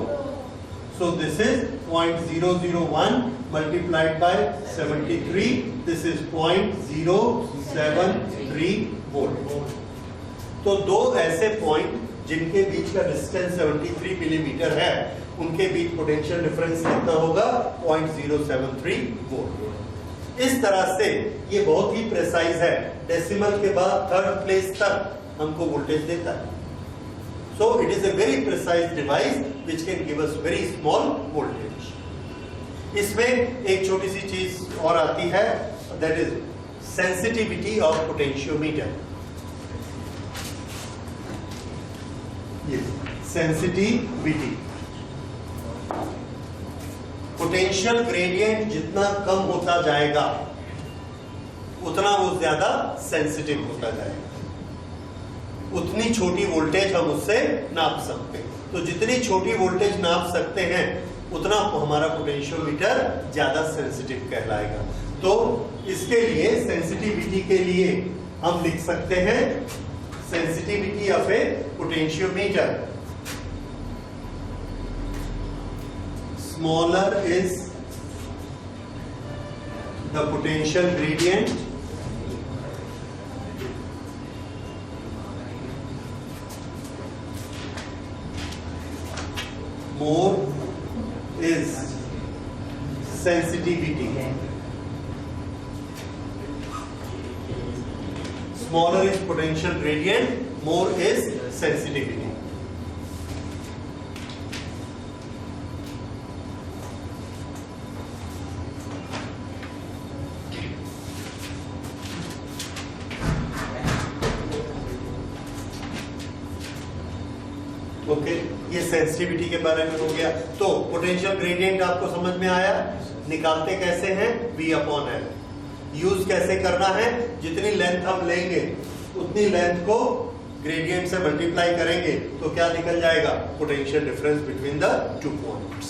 so this is 0.001 multiplied by 73, this is 0.073 volt। तो 2 ऐसे पॉइंट जिनके बीच का डिस्टेंस 73 मिलीमीटर है, उनके बीच पोटेंशियल डिफरेंस कितना होगा? 0.073 वोल्ट। इस तरह से ये बहुत ही प्रिसाइज है, डेसिमल के बाद 3rd प्लेस तक हमको वोल्टेज देता है। So it is a very precise device which can give us very small voltage. इसमें एक छोटी सी चीज और आती है, that is sensitivity of potentiometer. ये sensitivity, पोटेंशियल ग्रेडियंट जितना कम होता जाएगा उतना वो ज्यादा सेंसिटिव होता जाएगा, उतनी छोटी वोल्टेज हम उससे नाप सकते हैं। तो जितनी छोटी वोल्टेज नाप सकते हैं उतना हमारा पोटेंशियोमीटर ज्यादा सेंसिटिव कहलाएगा। तो इसके लिए सेंसिटिविटी के लिए हम लिख सकते हैं sensitivity of A potentiometer, smaller is the potential gradient, more is sensitivity. Smaller is potential gradient, more is sensitivity. Okay, ये सेंसिटिविटी के बारे में हो गया। तो पोटेंशियल ग्रेडियंट आपको समझ में आया, निकालते कैसे हैं, V अपॉन L। यूज कैसे करना है, जितनी लेंथ हम लेंगे उतनी लेंथ को ग्रेडियंट से मल्टीप्लाई करेंगे तो क्या निकल जाएगा, potential difference between the two points.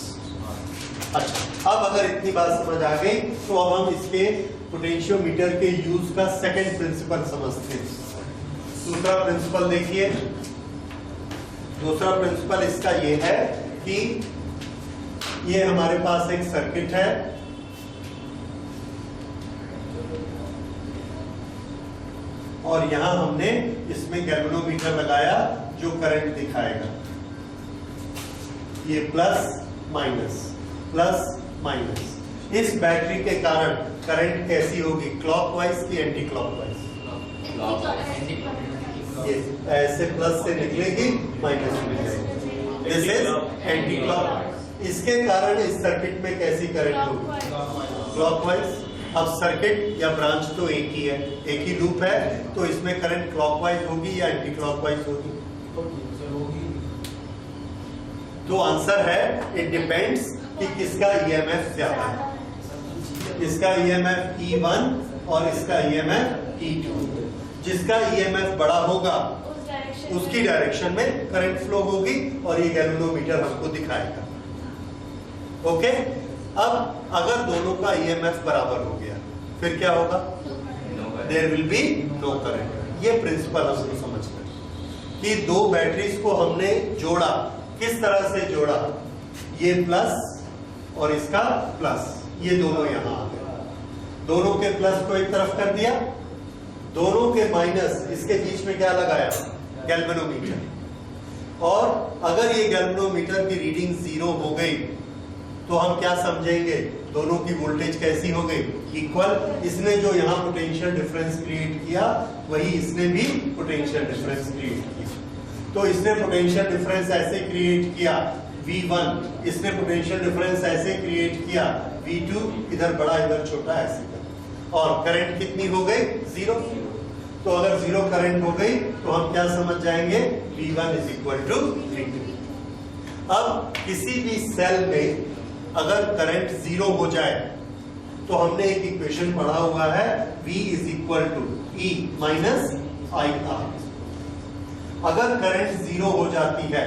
अच्छा, अब अगर इतनी बात समझ आ गई तो अब हम इसके पोटेंशियोमीटर के यूज का सेकंड प्रिंसिपल समझते हैं। दूसरा प्रिंसिपल देखिए, दूसरा प्रिंसिपल इसका ये है कि ये हमारे पास एक सर्किट है और यहां हमने इसमें गैल्वेनोमीटर लगाया जो करंट दिखाएगा, ये प्लस माइनस। इस बैटरी के कारण करंट कैसी होगी, क्लॉकवाइज की एंटी क्लॉकवाइज? ये ऐसे प्लस से निकलेगी, माइनस में जाएगी। This is anti clock. इसके कारण इस सर्किट में कैसी करंट होगी, क्लॉकवाइज। अब सर्किट या ब्रांच तो एक ही है, एक ही लूप है, तो इसमें करंट क्लॉकवाइज होगी या एंटी क्लॉकवाइज होगी? तो आंसर है इट डिपेंड्स कि किसका ईएमएफ ज्यादा है। इसका ईएमएफ E1 और इसका ईएमएफ E2। जिसका ईएमएफ बड़ा होगा उसकी डायरेक्शन में करंट फ्लो होगी और ये गैल्वेनोमीटर हमको दिखाएगा। ओके, अब अगर दोनों का ईएमएफ बराबर हो गया फिर क्या होगा, there will be no current. ये प्रिंसिपल हमको समझना है कि दो बैटरीज को हमने जोड़ा, किस तरह से जोड़ा, ये प्लस और इसका प्लस, ये दोनों यहां आ गए, दोनों के प्लस को एक तरफ कर दिया, दोनों के माइनस, इसके बीच में क्या लगाया, गैल्वेनोमीटर। और अगर ये गैल्वेनोमीटर की रीडिंग 0 हो गई तो हम क्या समझेंगे, दोनों की वोल्टेज कैसी हो गई, इक्वल। इसने जो यहाँ पोटेंशियल डिफरेंस क्रिएट किया वही इसने भी पोटेंशियल डिफरेंस क्रिएट किया। तो इसने पोटेंशियल डिफरेंस ऐसे क्रिएट किया V1, इसने पोटेंशियल डिफरेंस ऐसे क्रिएट किया V2, इधर बड़ा इधर छोटा, ऐसे कर। और करंट कितनी हो गई, 0। तो अगर 0 करंट हो गई तो हम क्या समझ जाएंगे, V1 is equal to V2। अब किसी भी सेल में अगर करंट 0 हो जाए तो हमने एक इक्वेशन पढ़ा हुआ है, V is equal to E minus IR। अगर करंट 0 हो जाती है,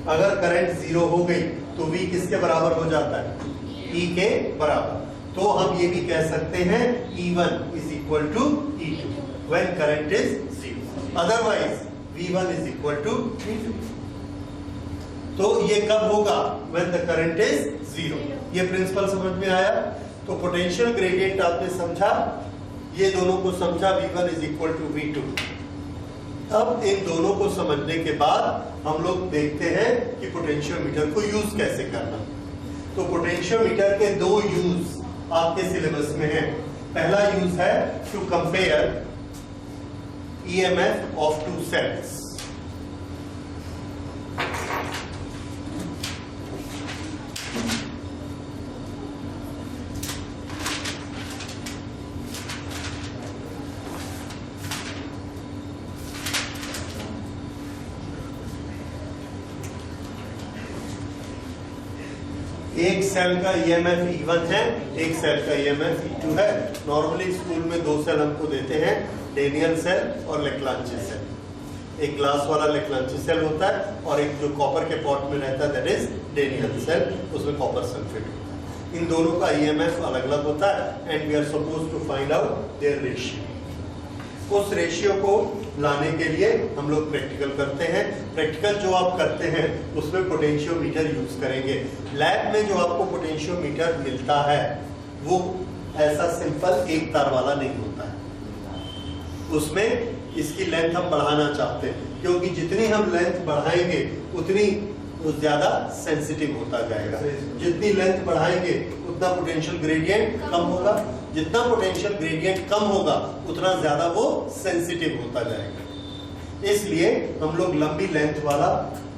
अगर करंट 0 हो गई तो V किसके बराबर हो जाता है, E के बराबर। तो हम ये भी कह सकते हैं E1 is equal to E2 when current is 0, otherwise V1 is equal to V2। तो ये कब होगा, व्हेन द करंट इज 0। ये प्रिंसिपल समझ में आया। तो पोटेंशियल ग्रेडियंट आपने समझा, ये दोनों को समझा, V1 is equal to V2। अब इन दोनों को समझने के बाद हम लोग देखते हैं कि पोटेंशियोमीटर को यूज कैसे करना। तो पोटेंशियोमीटर के दो यूज आपके सिलेबस में है। पहला यूज है to compare EMF of two cells. एक सेल का ईएमएफ E1 है, एक सेल का ईएमएफ E2 है। नॉर्मली स्कूल में 2 सेल हमको देते हैं, डेनियल सेल और लेक्लांचे सेल। एक ग्लास वाला लेक्लांची सेल होता है और एक जो कॉपर के पॉट में रहता है दैट इज डेनियल सेल, उसमें कॉपर सल्फेट होता है। इन दोनों का ईएमएफ अलग अलग होता है and we are suppose to find out their ratio. उस रेशियो को लाने के लिए हम लोग प्रैक्टिकल करते हैं। प्रैक्टिकल जो आप करते हैं उसमें पोटेंशियोमीटर यूज करेंगे। लैब में जो आपको पोटेंशियोमीटर मिलता है वो ऐसा सिंपल एक तार वाला नहीं होता है, उसमें इसकी लेंथ हम बढ़ाना चाहते हैं, क्योंकि जितनी हम लेंथ बढ़ाएंगे उतनी वो ज्यादा सेंसिटिव होता जाएगा। जितनी लेंथ बढ़ाएंगे उतना पोटेंशियल ग्रेडियंट कम होगा, जितना पोटेंशियल ग्रेडियंट कम होगा उतना ज्यादा वो सेंसिटिव होता जाएगा। इसलिए हम लोग लंबी लेंथ वाला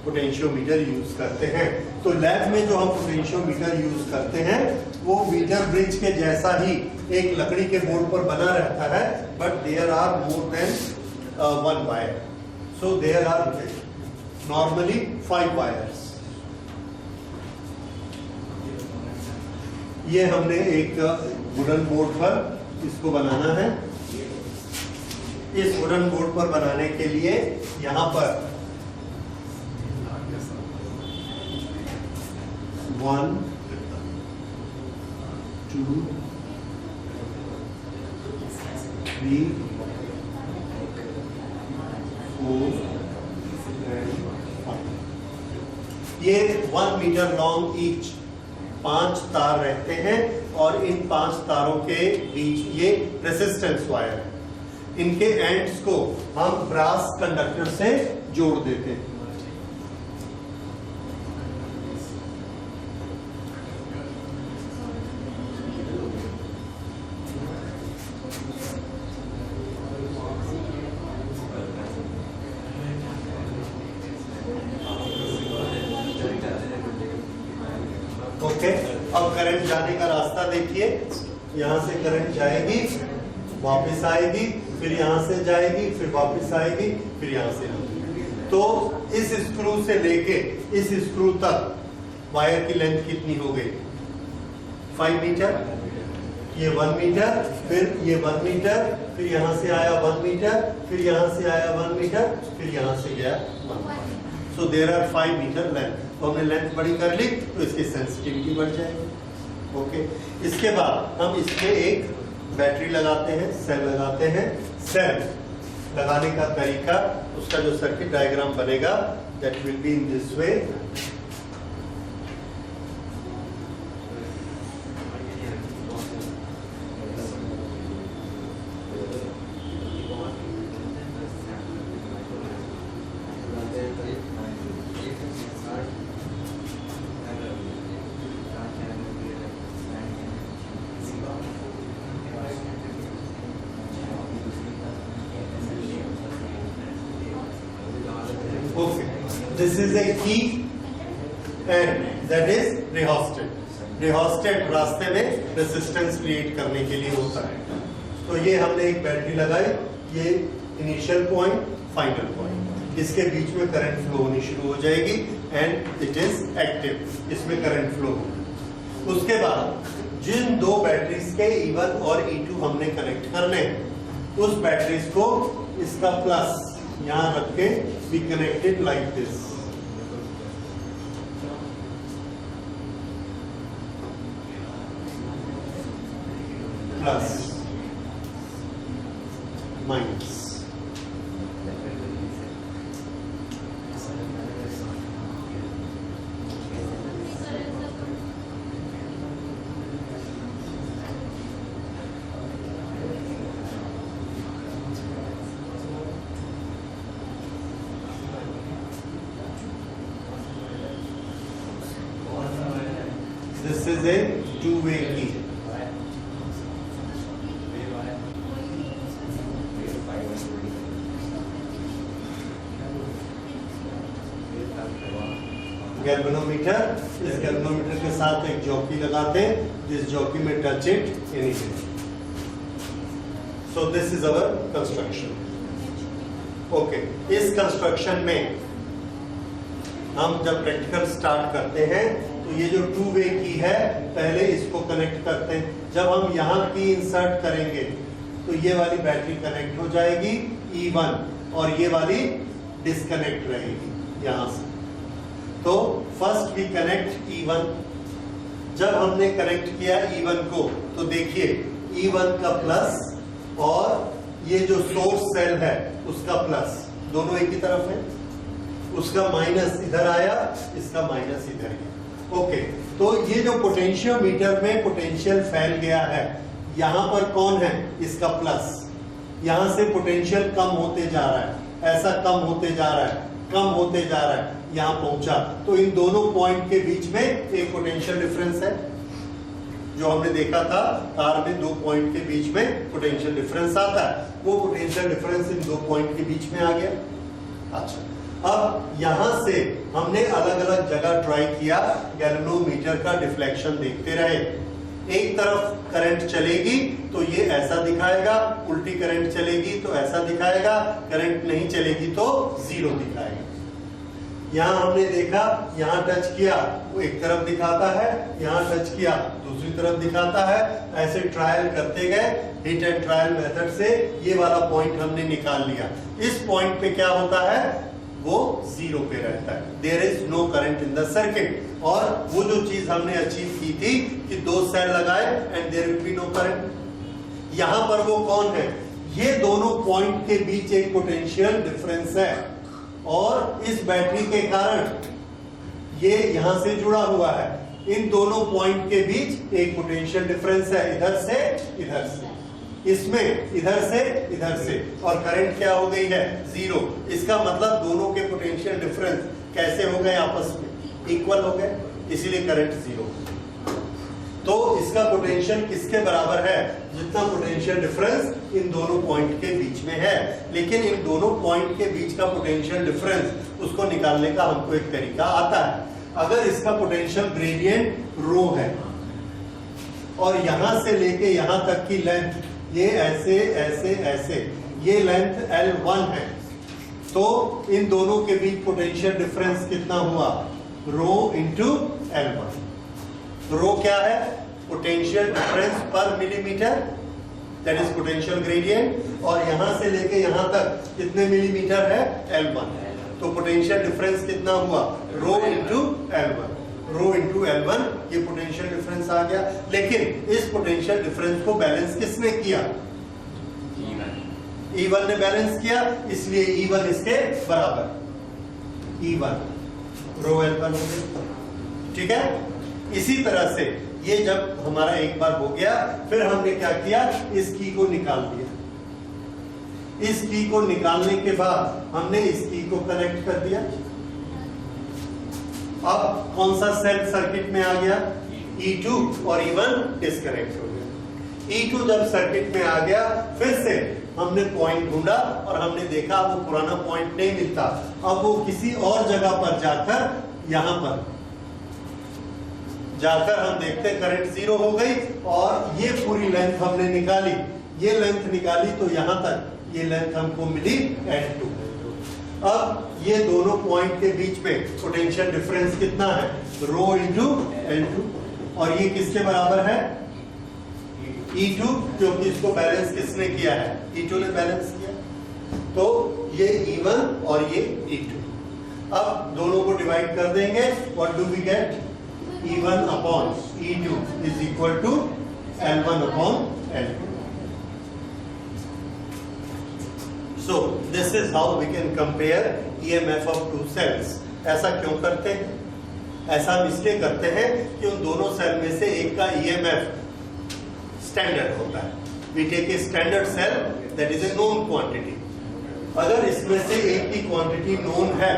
पोटेंशियोमीटर यूज करते हैं। तो लैब में जो हम पोटेंशियोमीटर यूज करते हैं वो मीटर ब्रिज के जैसा ही एक लकड़ी के बोर्ड पर बना रहता है, but there are more than one wire, so there are normally 5 wires. ये हमने एक वुडन बोर्ड पर इसको बनाना है। इस वुडन बोर्ड पर बनाने के लिए यहां पर 1 2 3 4 ये 1 मीटर लॉन्ग ईच 5 तार रहते हैं और इन 5 तारों के बीच ये रेसिस्टेंस वायर है। इनके एंड्स को हम ब्रास कंडक्टर से जोड़ देते हैं। ओके, अब करंट जाने का रास्ता देखिए। यहां से करंट जाएगी, वापस आएगी, फिर यहां से जाएगी, फिर वापस आएगी, फिर यहां से आएगी। तो इस स्क्रू से लेके इस स्क्रू तक वायर की लेंथ कितनी हो गई? 5 मीटर। ये 1 मीटर, फिर ये 1 मीटर, फिर यहां से आया 1 मीटर, फिर यहां से आया 1 मीटर, फिर यहां से गया 1 meter. So there are 5 meter length. तो हमने लेंथ बड़ी कर ली तो इसकी सेंसिटिविटी बढ़ जाएगी। ओके, इसके बाद हम इसमें एक बैटरी लगाते हैं, सेल लगाते हैं। सेल लगाने का तरीका, उसका जो सर्किट डायग्राम बनेगा that will be in this way. Okay, this is a key and that is rheostat. Rheostat रास्ते में रेजिस्टेंस क्रिएट करने के लिए होता है। तो ये हमने एक बैटरी लगाई, ये इनिशियल पॉइंट, फाइनल पॉइंट, इसके बीच में करंट फ्लो होनी शुरू हो जाएगी एंड इट इज एक्टिव, इसमें करंट फ्लो होगा। उसके बाद जिन 2 बैटरीज के E1 और E2 हमने कनेक्ट करने हैं, उस बैटरीज को इसका प्लस यहां रख के be connected like this. Plus minus. This is a two-way key. Galvanometer, इस गैल्वेनोमीटर के साथ एक जॉकी लगाते हैं, जिस जॉकी में touch it anything. So this is our construction. Okay, इस कंस्ट्रक्शन में हम जब प्रैक्टिकल स्टार्ट करते हैं तो ये जो 2-वे की है, पहले इसको कनेक्ट करते हैं। जब हम यहाँ की इंसर्ट करेंगे तो ये वाली बैटरी कनेक्ट हो जाएगी E1 और ये वाली डिस्कनेक्ट रहेगी यहां से। तो फर्स्ट वी कनेक्ट E1। जब हमने कनेक्ट किया E1 को तो देखिए E1 का प्लस और ये जो सोर्स सेल है उसका प्लस, दोनों एक ही तरफ है, उसका माइनस इधर आया, इसका माइनस इधर गया। ओके, तो ये जो पोटेंशियोमीटर में पोटेंशियल फैल गया है, यहां पर कौन है, इसका प्लस, यहां से पोटेंशियल कम होते जा रहा है, ऐसा कम होते जा रहा है, कम होते जा रहा है, यहां पहुंचा। तो इन दोनों पॉइंट के बीच में एक पोटेंशियल डिफरेंस है, जो हमने देखा था तार में 2 पॉइंट के बीच में पोटेंशियल डिफरेंस आता है, वो पोटेंशियल डिफरेंस इन 2 पॉइंट के बीच में आ गया। अच्छा, अब यहां से हमने अलग अलग जगह ट्राई किया, गैल्वेनोमीटर का डिफ्लेक्शन देखते रहे। एक तरफ करंट चलेगी तो ये ऐसा दिखाएगा, उल्टी करंट चलेगी तो ऐसा दिखाएगा, करंट नहीं चलेगी तो 0 दिखाएगा। यहां हमने देखा, यहां टच किया वो एक तरफ दिखाता है, यहां टच किया दूसरी तरफ दिखाता है। ऐसे ट्रायल करते गए, हिट एंड ट्रायल मेथड से ये वाला पॉइंट हमने निकाल लिया। इस पॉइंट पे क्या होता है, वो 0 पे रहता है, there is no current in the circuit. और वो जो चीज हमने अचीव की थी कि 2 सेल लगाए and there will be no current, यहां पर वो कौन है, ये दोनों पॉइंट के बीच एक पोटेंशियल डिफरेंस है, और इस बैटरी के कारण ये यहां से जुड़ा हुआ है, इन दोनों पॉइंट के बीच एक पोटेंशियल डिफरेंस है, इधर से इधर से, इसमें इधर से, और करंट क्या हो गई है, 0। इसका मतलब दोनों के पोटेंशियल डिफरेंस कैसे हो गए, आपस में इक्वल हो गए, इसीलिए करंट 0। तो इसका पोटेंशियल किसके बराबर है, जितना पोटेंशियल डिफरेंस इन दोनों पॉइंट के बीच में है। लेकिन इन दोनों पॉइंट के बीच का पोटेंशियल डिफरेंस उसको निकालने का हमको एक तरीका आता है। अगर इसका पोटेंशियल ग्रेडियंट रो है और यहां से लेके यहां तक की लेंथ ये ऐसे ऐसे ऐसे, ये लेंथ L1 है, तो इन दोनों के बीच पोटेंशियल डिफरेंस कितना हुआ, रो इंटू L1। रो क्या है, पोटेंशियल डिफरेंस पर millimetre, that is potential gradient, और यहां से लेके यहां तक कितने मिलीमीटर है, L1। तो पोटेंशियल डिफरेंस कितना हुआ, रो इंटू L1, रो इंटू L1, ये पोटेंशियल डिफरेंस आ गया। लेकिन इस पोटेंशियल डिफरेंस को बैलेंस किसने किया, E1 ने बैलेंस किया, इसलिए E1 इसके बराबर, E1 रो L1 हो गया। ठीक है, इसी तरह से ये जब हमारा एक बार हो गया, फिर हमने क्या किया, इस की को निकाल दिया। इस की को निकालने के बाद हमने इस की को कनेक्ट कर दिया। अब कौन सा सेल सर्किट में आ गया, E2, और E1 डिस्कनेक्ट हो गया। E2 जब सर्किट में आ गया, फिर से हमने पॉइंट ढूंढा और हमने देखा वो पुराना पॉइंट नहीं मिलता। अब वो किसी और जगह पर जाकर, यहां पर जाकर हम देखते करंट 0 हो गई, और ये पूरी लेंथ हमने निकाली, ये लेंथ निकाली तो यहां तक ये लेंथ हमको मिली L2। अब ये दोनों पॉइंट के बीच में पोटेंशियल डिफरेंस कितना है, रो इंटू L2, और ये किसके बराबर है, E2, क्योंकि इसको बैलेंस किसने किया है, E2 ने बैलेंस किया। तो ये E1 और ये E2। अब दोनों को डिवाइड कर देंगे, what do we get, E1 upon E2 is equal to L1 upon L2। So this is how we can compare EMF of two cells। ऐसा क्यों करते हैं, ऐसा हम इसलिए करते हैं कि उन दोनों सेल में से एक का EMF स्टैंडर्ड होता है। We take a standard cell that is a known quantity। अगर इसमें से एक की क्वांटिटी नोन है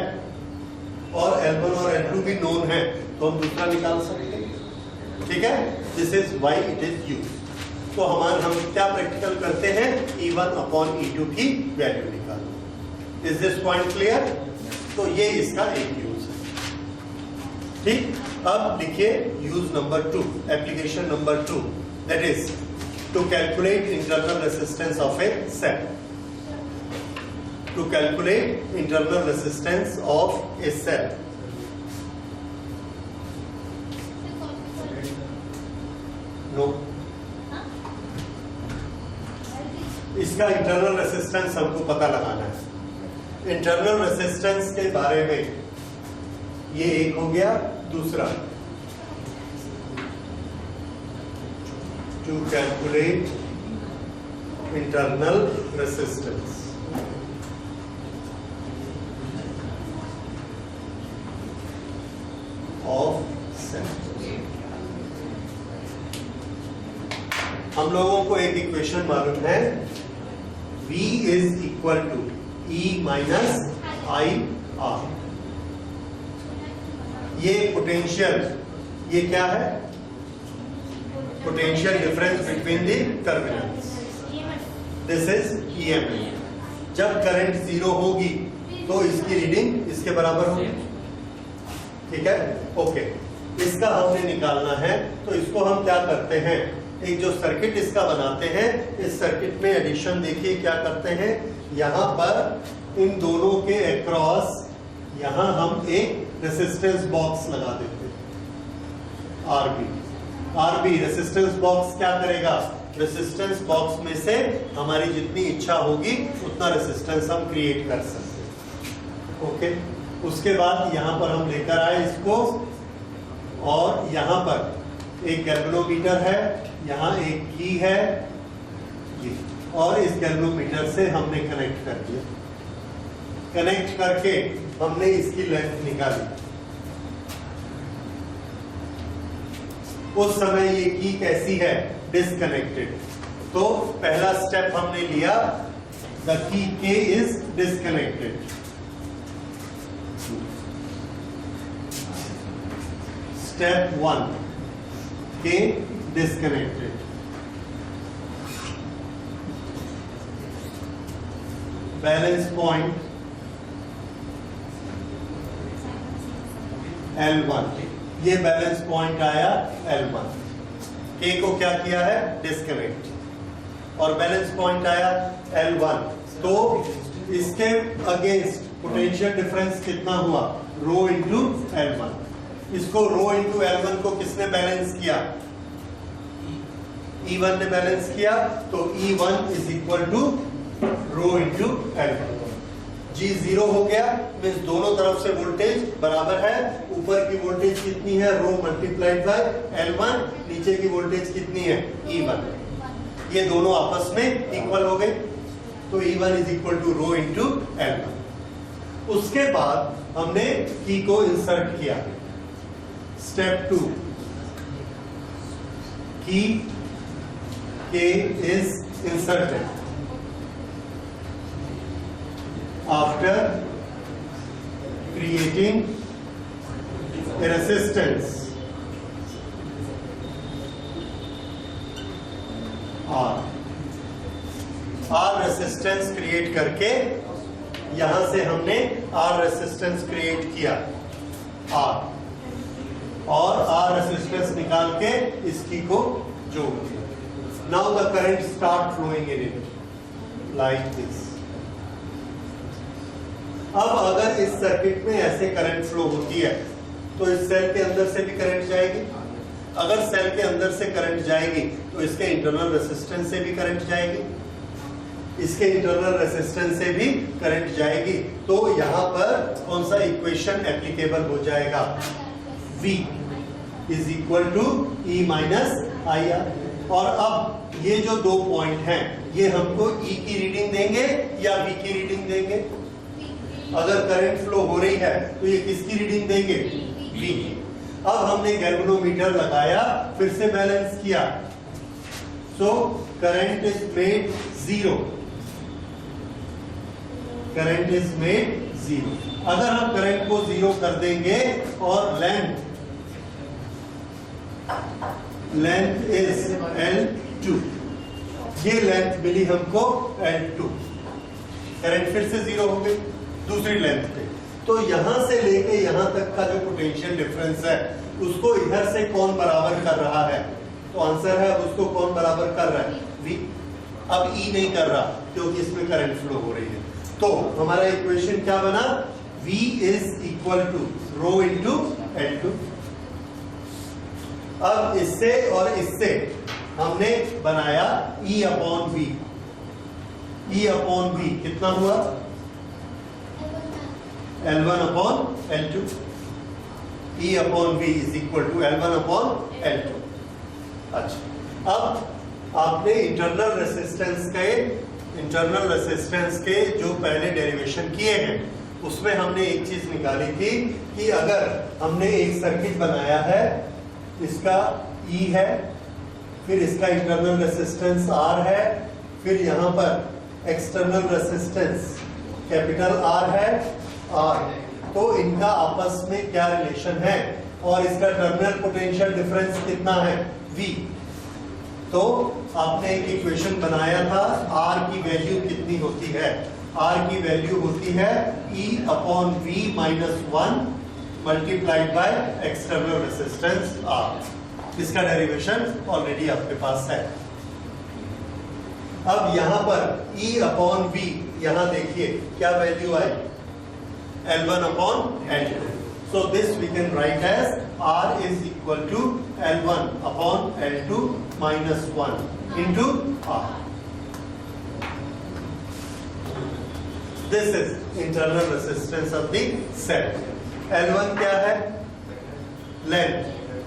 और L1 और L2 भी नोन है, तो हम दूसरा निकाल सकते हैं। ठीक है, this is why it is used. तो हम क्या प्रैक्टिकल करते हैं, E1 अपॉन E2 की वैल्यू निकालो। Is this point clear? तो ये इसका एक यूज है। ठीक, अब लिखिए use number 2, application number 2, that is to calculate internal resistance of a cell. To calculate internal resistance of a cell. No, इसका इंटरनल रेसिस्टेंस हमको पता लगाना है। इंटरनल रेसिस्टेंस के बारे में ये एक हो गया। दूसरा, to calculate internal resistance of cell. हम लोगों को एक इक्वेशन मालूम है, V is equal to E minus I R. ये पोटेंशियल, ये क्या है? Potential difference between the terminals. This is EMF। जब करंट जीरो होगी तो इसकी रीडिंग इसके बराबर होगी। ठीक है, ओके। इसका हमने निकालना है, तो इसको हम क्या करते हैं, एक जो सर्किट इसका बनाते हैं, इस सर्किट में एडिशन देखिए क्या करते हैं। यहां पर इन दोनों के अक्रॉस यहां हम एक रेसिस्टेंस बॉक्स लगा देते हैं, आरबी रेसिस्टेंस बॉक्स क्या करेगा, रेसिस्टेंस बॉक्स में से हमारी जितनी इच्छा होगी उतना रेसिस्टेंस हम क्रिएट कर सकते हैं। ओके, उसके बाद यहां पर हम लेकर आए इसको, और यहां पर एक गैल्वेनोमीटर है, यहां एक की है ये, और इस गैल्वेनोमीटर से हमने कनेक्ट कर दिया। कनेक्ट करके हमने इसकी लेंथ निकाली। उस समय ये की कैसी है, डिस्कनेक्टेड। तो पहला स्टेप हमने लिया, द की के इज डिस्कनेक्टेड। स्टेप 1, के डिस्कनेक्टेड। बैलेंस पॉइंट L1, ये बैलेंस पॉइंट आया L1। के को क्या किया है, डिस्कनेक्ट, और बैलेंस पॉइंट आया L1। तो इसके अगेंस्ट पोटेंशियल डिफरेंस कितना हुआ, रो इंटू L1। इसको रो इंटू L1 को किसने बैलेंस किया, E1 ने बैलेंस किया। तो E1 is equal to rho into L1। G zero हो गया, मीन्स दोनों तरफ से वोल्टेज बराबर है। ऊपर की वोल्टेज कितनी है, रो मल्टीप्लाइड बाय L1, नीचे की वोल्टेज कितनी है, E1। ये दोनों आपस में इक्वल हो गए, तो E1 is equal to rho into L1। उसके बाद हमने की को इंसर्ट किया। स्टेप 2, की K is inserted after creating a resistance R resistance create करके, यहां से हमने R रेसिस्टेंस क्रिएट किया R, और R रेसिस्टेंस निकाल के इसकी को जोड़ दिया। Now the current start flowing in it like this। अब अगर इस सर्किट में ऐसे करंट फ्लो होती है तो इस सेल के अंदर से भी करंट जाएगी। अगर सेल के अंदर से करंट जाएगी तो इसके इंटरनल रेसिस्टेंस से भी करंट जाएगी, इसके इंटरनल रेसिस्टेंस से भी करंट जाएगी। तो यहां पर कौन सा इक्वेशन एप्लीकेबल हो जाएगा, V is equal to E minus I R. और अब ये जो दो पॉइंट हैं, ये हमको E की रीडिंग देंगे या V की रीडिंग देंगे। अगर करंट फ्लो हो रही है तो ये किसकी रीडिंग देंगे, V की। अब हमने गैल्वेनोमीटर लगाया, फिर से बैलेंस किया, so current is made zero, current is made zero. अगर हम करंट को जीरो कर देंगे और लेंथ इज L2, ये लेंथ मिली हमको L2, करंट फिर से जीरो हो गई दूसरी लेंथ पे। तो यहां से लेके यहां तक का जो पोटेंशियल डिफरेंस है उसको इधर से कौन बराबर कर रहा है, तो आंसर है उसको कौन बराबर कर रहा है, V। अब E नहीं कर रहा क्योंकि इसमें करंट फ्लो हो रही है। तो हमारा इक्वेशन क्या बना, V is equal to rho into L2। अब इससे और इससे हमने बनाया E upon V। E upon V कितना हुआ, L1 upon L2. E upon V is equal to L1 upon L2. अच्छा, अब आपने इंटरनल रेसिस्टेंस के जो पहले डेरिवेशन किए हैं उसमें हमने एक चीज निकाली थी कि अगर हमने एक सर्किट बनाया है, इसका E है, फिर इसका इंटरनल रेसिस्टेंस R है, फिर यहाँ पर एक्सटर्नल रेसिस्टेंस कैपिटल R है R, तो इनका आपस में क्या रिलेशन है और इसका टर्मिनल पोटेंशियल डिफरेंस कितना है V। तो आपने एक इक्वेशन बनाया था, R की वैल्यू कितनी होती है, R की वैल्यू होती है E upon V minus 1 multiplied by external resistance R। इसका डेरिवेशन ऑलरेडी आपके पास है। अब यहां पर E अपॉन V, यहां देखिए क्या value I, L1 upon L2। So this we can write as R is equal to L1 upon L2 minus 1 into R. This is internal resistance of the cell. L1 क्या है, length,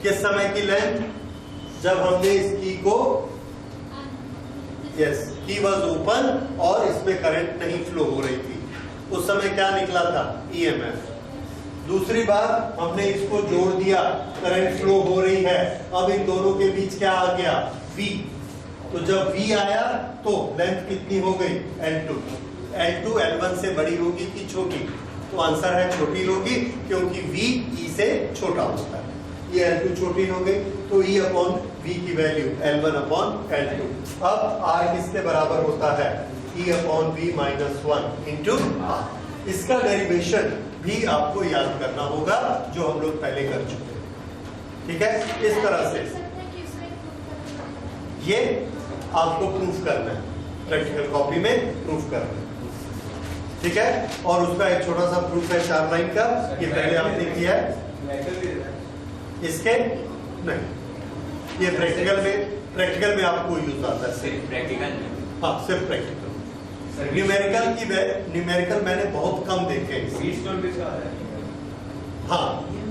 किस समय की length, जब हमने इस की को, यस, की वॉज ओपन और इसमें करंट नहीं फ्लो हो रही थी, उस समय क्या निकला था, EMF। दूसरी बात, हमने इसको जोड़ दिया, करंट फ्लो हो रही है, अब इन दोनों के बीच क्या आ गया, V। तो जब V आया तो लेंथ कितनी हो गई, L2। L2 L1 से बड़ी होगी कि छोटी, तो आंसर है छोटी होगी, क्योंकि V E से छोटा होता है। ये L2 छोटी हो गई, तो E अपॉन V की वैल्यू L1 अपॉन L2। अब R किसके बराबर होता है, E upon V minus 1 into R। इसका डेरिवेशन भी आपको याद करना होगा, जो हम लोग पहले कर चुके हैं। ठीक है, इस तरह से ये आपको प्रूफ करना है, प्रैक्टिकल कॉपी में प्रूफ करना है। ठीक है, और उसका एक छोटा सा प्रूफ है 4 लाइन का, ये पहले आपने किया है, इसके नहीं, ये प्रैक्टिकल में आपको यूज आता है, सिर्फ प्रैक्टिकल। हाँ, सिर्फ प्रैक्टिकल। न्यूमेरिकल मैंने बहुत कम देखे हैं। व्हीटस्टोन ब्रिज का है। हाँ,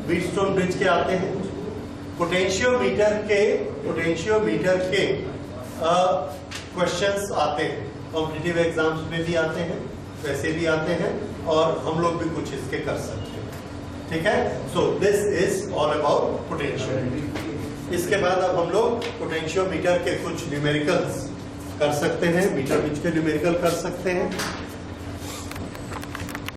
व्हीटस्टोन ब्रिज के आते हैं, पोटेंशियोमीटर के क्वेश्चंस आते हैं, कॉम्पिटिटिव एग्जाम्स में भी आते हैं, वैसे भी आते हैं, और हम लोग भी कुछ इसके कर सकते हैं। ठीक है, सो this is all about potentiometer. इसके बाद अब हम लोग पोटेंशियोमीटर के कुछ न्यूमेरिकल्स कर सकते हैं, मीटर ब्रिज के न्यूमेरिकल कर सकते हैं।